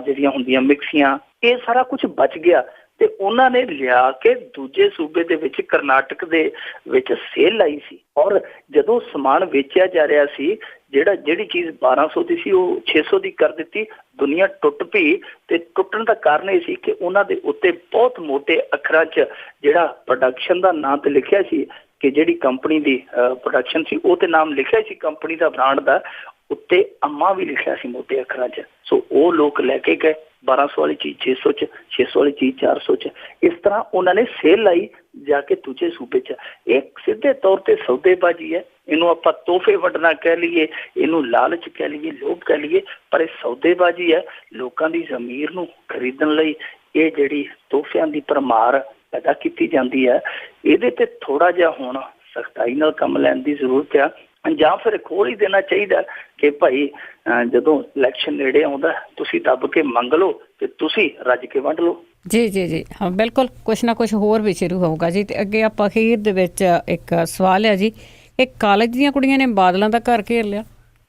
ਜਿਹੜੀਆਂ ਹੁੰਦੀਆਂ ਮਿਕਸੀਆਂ, ਇਹ ਸਾਰਾ ਕੁਝ ਬਚ ਗਿਆ। ਤੇ ਉਹਨਾਂ ਨੇ ਲਿਆ ਕੇ ਦੂਜੇ ਸੂਬੇ ਦੇ ਵਿੱਚ ਕਰਨਾਟਕ ਦੇ ਵਿੱਚ ਸੇਲ ਲਾਈ ਸੀ। ਔਰ ਜਦੋਂ ਸਮਾਨ ਵੇਚਿਆ ਜਾ ਰਿਹਾ ਸੀ, ਜਿਹੜੀ ਚੀਜ਼ 1200 ਦੀ ਸੀ ਉਹ 600 ਦੀ ਕਰ ਦਿੱਤੀ। ਦੁਨੀਆ ਟੁੱਟ ਪਈ ਤੇ ਟੁੱਟਣ ਦਾ ਕਾਰਨ ਇਹ ਸੀ ਕਿ ਉਹਨਾਂ ਦੇ ਉੱਤੇ ਬਹੁਤ ਮੋਟੇ ਅੱਖਰਾਂ 'ਚ ਜਿਹੜਾ ਪ੍ਰੋਡਕਸ਼ਨ ਦਾ ਨਾਂ ਤੇ ਲਿਖਿਆ ਸੀ ਕਿ ਜਿਹੜੀ ਕੰਪਨੀ ਦੀ ਪ੍ਰੋਡਕਸ਼ਨ ਸੀ ਉਹ ਤੇ ਨਾਮ ਲਿਖਿਆ ਸੀ ਕੰਪਨੀ ਦਾ, ਬ੍ਰਾਂਡ ਦਾ, ਉੱਤੇ ਅੰਮਾ ਵੀ ਲਿਖਿਆ ਸੀ ਮੋਟੇ ਅੱਖਰਾਂ 'ਚ। ਸੋ ਉਹ ਲੋਕ ਲੈ ਕੇ ਗਏ 1200 ਵਾਲੀ ਚੀਜ਼ 600 'ਚ, 600 ਵਾਲੀ ਚੀਜ਼ 400 'ਚ। ਇਸ ਤਰ੍ਹਾਂ ਉਹਨਾਂ ਨੇ ਸੇਲ ਲਾਈ ਜਾ ਕੇ ਦੂਜੇ ਸੂਬੇ 'ਚ। ਇਹ ਸਿੱਧੇ ਤੌਰ ਤੇ ਸੌਦੇਬਾਜ਼ੀ ਹੈ। ਇਹਨੂੰ ਆਪਾਂ ਤੋਹਫੇ ਵੰਡਣਾ ਕਹਿ ਲਈਏ, ਇਹਨੂੰ ਲਾਲਚ ਕਹਿ ਲਈਏ, ਲੋਭ ਕਹਿ ਲਈਏ, ਪਰ ਇਹ ਸੌਦੇਬਾਜ਼ੀ ਹੈ। ਲੋਕਾਂ ਦੀ ਜ਼ਮੀਰ ਨੂੰ ਖਰੀਦਣ ਲਈ ਇਹ ਜਿਹੜੀ ਤੋਹਫਿਆਂ ਦੀ ਭਰਮਾਰ ਪੈਦਾ ਕੀਤੀ ਜਾਂਦੀ ਹੈ, ਇਹਦੇ ਤੇ ਥੋੜਾ ਜਿਹਾ ਹੁਣ ਸਖਤਾਈ ਨਾਲ ਕੰਮ ਲੈਣ ਦੀ ਜ਼ਰੂਰਤ ਆ, ਜਾਂ ਫਿਰ ਖੋਲ ਹੀ ਦੇਣਾ ਚਾਹੀਦਾ ਕਿ ਭਾਈ ਜਦੋਂ ਇਲੈਕਸ਼ਨ ਨੇੜੇ ਆਉਂਦਾ ਤੁਸੀਂ ਦੱਬ ਕੇ ਮੰਗ ਲਓ ਤੇ ਤੁਸੀਂ ਰੱਜ ਕੇ ਵੰਡ ਲਓ। ਜੀ ਜੀ ਜੀ ਹਾਂ, ਬਿਲਕੁਲ ਕੁਛ ਨਾ ਕੁਛ ਹੋਰ ਵੀ ਸ਼ੁਰੂ ਹੋਊਗਾ ਜੀ। ਤੇ ਅੱਗੇ ਆਪਾਂ ਅਖੀਰ ਦੇ ਵਿੱਚ ਇੱਕ ਸਵਾਲ ਹੈ ਜੀ, ਇਹ ਕਾਲਜ ਦੀਆਂ ਕੁੜੀਆਂ ਨੇ ਬਾਦਲਾਂ ਦਾ ਘਰ ਘੇਰ ਲਿਆ।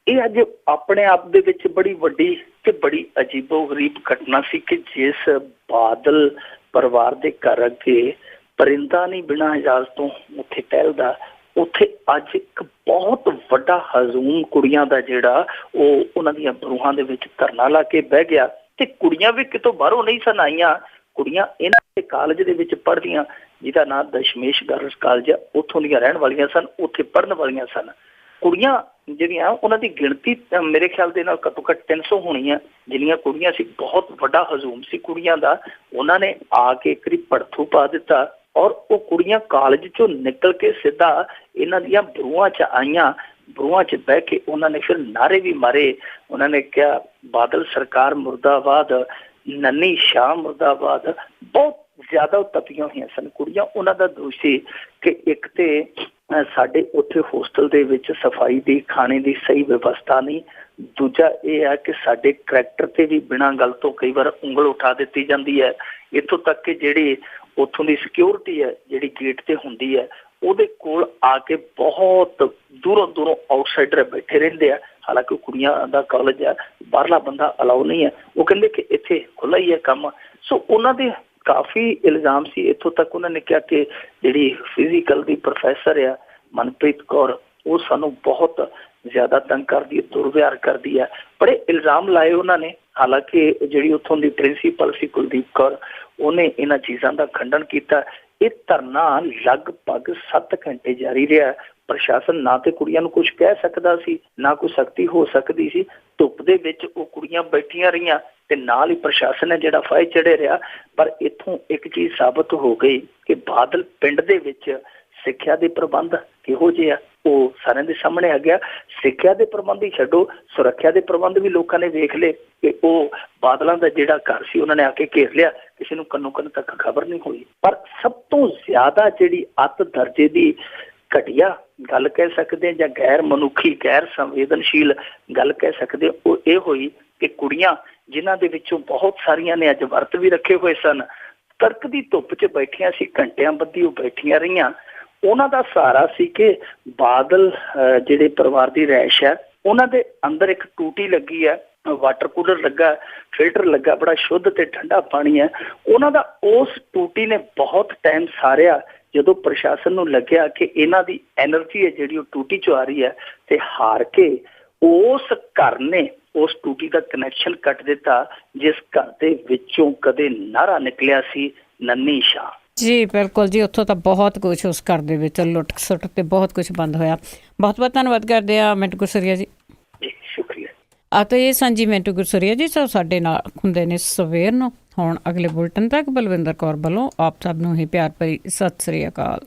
ਇਹ ਅੱਜ ਆਪਣੇ ਆਪ ਦੇ ਵਿੱਚ ਬੜੀ ਵੱਡੀ ਤੇ ਬੜੀ ਅਜੀਬੋ-ਗਰੀਬ ਘਟਨਾ ਸੀ ਕਿ ਜਿਸ ਬਾਦਲ ਪਰਿਵਾਰ ਦੇ ਘਰ ਅੱਗੇ ਪਰਿੰਦਾ ਨਹੀਂ ਬਿਨਾਂ ਇਜਾਜ਼ਤ ਤੋਂ ਉੱਥੇ ਟਹਿਲਦਾ, ਉੱਥੇ ਅੱਜ ਇੱਕ ਬਹੁਤ ਵੱਡਾ ਹਜੂਮ ਕੁੜੀਆਂ ਦਾ ਜਿਹੜਾ ਉਹ ਉਹਨਾਂ ਦੀਆਂ ਬਰੂਹਾਂ ਦੇ ਵਿੱਚ ਧਰਨਾ ਲਾ ਕੇ ਬਹਿ ਗਿਆ। ਤੇ ਕੁੜੀਆਂ ਵੀ ਕਿਤੋਂ ਬਾਹਰੋਂ ਨਹੀਂ ਸਨ ਆਈਆਂ, ਕੁੜੀਆਂ ਇਹਨਾਂ ਦੇ ਕਾਲਜ ਦੇ ਵਿੱਚ ਪੜ੍ਹਦੀਆਂ, ਜਿਹਦਾ ਨਾਂ ਦਸ਼ਮੇਸ਼ ਗਰਲਸ ਕਾਲਜ ਆ, ਉੱਥੋਂ ਦੀਆਂ ਰਹਿਣ ਵਾਲੀਆਂ ਸਨ, ਉੱਥੇ ਪੜ੍ਹਨ ਵਾਲੀਆਂ ਸਨ। ਕੁੜੀਆਂ ਜਿਹੜੀਆਂ ਉਹਨਾਂ ਦੀ ਗਿਣਤੀ ਮੇਰੇ ਖਿਆਲ ਦੇ ਨਾਲ ਘੱਟੋ ਘੱਟ 300 ਹੋਣੀਆਂ ਜਿੰਨੀਆਂ ਕੁੜੀਆਂ ਸੀ। ਬਹੁਤ ਵੱਡਾ ਹਜੂਮ ਸੀ ਕੁੜੀਆਂ ਦਾ। ਉਹਨਾਂ ਨੇ ਆ ਕੇ ਇੱਕ ਭੜਥੂ ਪਾ ਦਿੱਤਾ ਔਰ ਉਹ ਕੁੜੀਆਂ ਕਾਲਜ ਚੋਂ ਨਿਕਲ ਕੇ ਸਿੱਧਾ ਇਹਨਾਂ ਦੀਆਂ ਬਰੂਹਾਂ 'ਚ ਆਈਆਂ। ਬਰੂਹਾਂ 'ਚ ਬਹਿ ਕੇ ਉਹਨਾਂ ਨੇ ਫਿਰ ਨਾਅਰੇ ਵੀ ਮਾਰੇ। ਉਹਨਾਂ ਨੇ ਕਿਹਾ ਬਾਦਲ ਸਰਕਾਰ ਮੁਰਦਾਬਾਦ, ਨੰਨੀ ਸ਼ਾਹ ਮੁਰਦਾਬਾਦ। ਬਹੁਤ ਜ਼ਿਆਦਾ ਤਪੀਆਂ ਹੋਈਆਂ ਸਨ ਕੁੜੀਆਂ। ਉਹਨਾਂ ਦਾ ਦੋਸ਼ ਸੀ ਕਿ ਇੱਕ ਤੇ ਸਾਡੇ ਉੱਥੇ ਹੋਸਟਲ ਦੇ ਵਿੱਚ ਸਫਾਈ ਦੀ, ਖਾਣੇ ਦੀ ਸਹੀ ਵਿਵਸਥਾ ਨਹੀਂ। ਦੂਜਾ ਇਹ ਹੈ ਕਿ ਸਾਡੇ ਕਰੈਕਟਰ ਤੇ ਵੀ ਬਿਨਾਂ ਗੱਲ ਤੋਂ ਕਈ ਵਾਰ ਉਂਗਲ ਉਠਾ ਦਿੱਤੀ ਜਾਂਦੀ ਹੈ। ਇੱਥੋਂ ਤੱਕ ਕਿ ਜਿਹੜੀ ਉੱਥੋਂ ਦੀ ਸਿਕਿਉਰਿਟੀ ਹੈ ਜਿਹੜੀ ਗੇਟ ਤੇ ਹੁੰਦੀ ਹੈ, ਉਹਦੇ ਕੋਲ ਆ ਕੇ ਬਹੁਤ ਦੂਰੋਂ ਆਊਟਸਾਈਡਰ ਬੈਠੇ ਰਹਿੰਦੇ ਆ। ਹਾਲਾਂਕਿ ਕੁੜੀਆਂ ਦਾ ਕਾਲਜ ਹੈ, ਬਾਹਰਲਾ ਬੰਦਾ ਅਲਾਉ ਨਹੀਂ ਹੈ। ਉਹ ਕਹਿੰਦੇ ਕਿ ਇੱਥੇ ਖੁੱਲ੍ਹਾ ਹੀ ਹੈ ਕੰਮ। ਸੋ ਉਹਨਾਂ ਦੇ ਕਾਫੀ ਇਲਜ਼ਾਮ ਸੀ। ਇੱਥੋਂ ਤੱਕ ਉਹਨਾਂ ਨੇ ਕਿਹਾ ਕਿ ਜਿਹੜੀ ਫਿਜ਼ੀਕਲ ਦੀ ਪ੍ਰੋਫੈਸਰ ਆ ਮਨਪ੍ਰੀਤ ਕੌਰ, ਉਹ ਸਾਨੂੰ ਬਹੁਤ ਜ਼ਿਆਦਾ ਤੰਗ ਕਰਦੀ ਹੈ, ਦੁਰਵਿਹਾਰ ਕਰਦੀ ਹੈ। ਬੜੇ ਇਲਜ਼ਾਮ ਲਾਏ ਉਹਨਾਂ ਨੇ। ਹਾਲਾਂਕਿ ਜਿਹੜੀ ਉੱਥੋਂ ਦੀ ਪ੍ਰਿੰਸੀਪਲ ਸੀ ਕੁਲਦੀਪ ਕੌਰ, ਉਹਨੇ ਇਹਨਾਂ ਚੀਜ਼ਾਂ ਦਾ ਖੰਡਨ ਕੀਤਾ। ਇਹ ਧਰਨਾ ਲਗਭਗ 7 ਘੰਟੇ ਜਾਰੀ ਰਿਹਾ। ਪ੍ਰਸ਼ਾਸਨ ਨਾ ਤੇ ਕੁੜੀਆਂ ਨੂੰ ਕੁਝ ਕਹਿ ਸਕਦਾ ਸੀ, ਨਾ ਕੋਈ ਸਖਤੀ ਹੋ ਸਕਦੀ ਸੀ। ਧੁੱਪ ਦੇ ਵਿੱਚ ਉਹ ਕੁੜੀਆਂ ਬੈਠੀਆਂ ਰਹੀਆਂ ਤੇ ਨਾਲ ਹੀ ਪ੍ਰਸ਼ਾਸਨ ਹੈ ਜਿਹੜਾ ਫਾਇ ਚੜੇ ਰਿਹਾ। ਪਰ ਇੱਥੋਂ ਇੱਕ ਚੀਜ਼ ਸਾਬਤ ਹੋ ਗਈ ਕਿ ਬਾਦਲ ਪਿੰਡ ਦੇ ਵਿੱਚ ਸਿੱਖਿਆ ਦੇ ਪ੍ਰਬੰਧ ਕਿਹੋ ਜਿਹੇ ਆ, ਉਹ ਸਾਰਿਆਂ ਦੇ ਸਾਹਮਣੇ ਆ ਗਿਆ। ਸਿੱਖਿਆ ਦੇ ਪ੍ਰਬੰਧ ਹੀ ਛੱਡੋ, ਸੁਰੱਖਿਆ ਦੇ ਪ੍ਰਬੰਧ ਵੀ ਲੋਕਾਂ ਨੇ ਵੇਖ ਲਏ ਕਿ ਉਹ ਬਾਦਲਾਂ ਦਾ ਜਿਹੜਾ ਘਰ ਸੀ ਉਹਨਾਂ ਨੇ ਆ ਕੇ ਘੇਰ ਲਿਆ। ਕਿਸੇ ਨੂੰ ਕੰਨੋ ਕੰਨ ਤੱਕ ਖਬਰ ਨਹੀਂ ਹੋਈ। ਪਰ ਸਭ ਤੋਂ ਜ਼ਿਆਦਾ ਜਿਹੜੀ ਅੱਤ ਦਰਜੇ ਦੀ ਘਟੀਆ ਗੱਲ ਕਹਿ ਸਕਦੇ ਜਾਂ ਗੈਰ ਮਨੁੱਖੀ, ਗੈਰ ਸੰਵੇਦਨਸ਼ੀਲ ਗੱਲ ਕਹਿ ਸਕਦੇ, ਉਹ ਇਹ ਹੋਈ ਕਿ ਕੁੜੀਆਂ ਜਿਨ੍ਹਾਂ ਦੇ ਵਿੱਚੋਂ ਬਹੁਤ ਸਾਰੀਆਂ ਨੇ ਅੱਜ ਵਰਤ ਵੀ ਰੱਖੇ ਹੋਏ ਸਨ, ਤੜਕ ਦੀ ਧੁੱਪ 'ਚ ਬੈਠੀਆਂ ਸੀ, ਘੰਟਿਆਂ ਬੱਧੀ ਉਹ ਬੈਠੀਆਂ ਰਹੀਆਂ। ਉਹਨਾਂ ਦਾ ਸਹਾਰਾ ਸੀ ਕਿ ਬਾਦਲ ਜਿਹੜੇ ਪਰਿਵਾਰ ਦੀ ਰਿਹਾਇਸ਼ ਹੈ ਉਹਨਾਂ ਦੇ ਅੰਦਰ ਇੱਕ ਟੂਟੀ ਲੱਗੀ ਹੈ, ਵਾਟਰ ਕੂਲਰ ਲੱਗਾ, ਫਿਲਟਰ ਲੱਗਾ, ਬੜਾ ਸ਼ੁੱਧ ਤੇ ਠੰਡਾ ਪਾਣੀ ਹੈ। ਉਹਨਾਂ ਦਾ ਉਸ ਟੂਟੀ ਨੇ ਬਹੁਤ ਟਾਈਮ ਸਾਰਿਆ। ਜਦੋਂ ਪ੍ਰਸ਼ਾਸਨ ਨੂੰ ਲੱਗਿਆ ਕਿ ਇਹਨਾਂ ਦੀ ਐਨਰਜੀ ਹੈ ਜਿਹੜੀ ਉਹ ਟੂਟੀ 'ਚੋਂ ਆ ਰਹੀ ਹੈ, ਤੇ ਹਾਰ ਕੇ ਉਸ ਘਰ ਨੇ ਉਸ ਟੂਟੀ ਦਾ ਕਨੈਕਸ਼ਨ ਕੱਟ ਦਿੱਤਾ ਜਿਸ ਘਰ ਦੇ ਵਿੱਚੋਂ ਕਦੇ ਨਾਰਾ ਨਿਕਲਿਆ ਸੀ ਨੰਨੀ ਸ਼ਾਹ। ਜੀ ਬਿਲਕੁਲ ਜੀ, ਉੱਥੋਂ ਤਾਂ ਬਹੁਤ ਕੁਛ ਉਸ ਘਰ ਦੇ ਵਿੱਚ ਲੁੱਟ ਸੁੱਟ ਤੇ ਬਹੁਤ ਕੁਛ ਬੰਦ ਹੋਇਆ। ਬਹੁਤ ਬਹੁਤ ਧੰਨਵਾਦ ਕਰਦੇ ਆ ਮਿੰਟੂ ਗੁਰਸਰੀਆ ਜੀ। ਜੀ ਸ਼ੁਕਰੀਆ। ਤਾਂ ਇਹ ਸਾਂਝੀ ਮਿੰਟੂ ਗੁਰਸਰੀਆ ਜੀ ਸੋ ਸਾਡੇ ਨਾਲ ਹੁੰਦੇ ਨੇ ਸਵੇਰ ਨੂੰ। ਹੁਣ ਅਗਲੇ ਬੁਲਟਨ ਤੱਕ ਬਲਵਿੰਦਰ ਕੌਰ ਵੱਲੋਂ ਆਪ ਸਭ ਨੂੰ ਹੀ ਪਿਆਰ ਭਰੀ ਸਤਿ ਸ੍ਰੀ ਅਕਾਲ।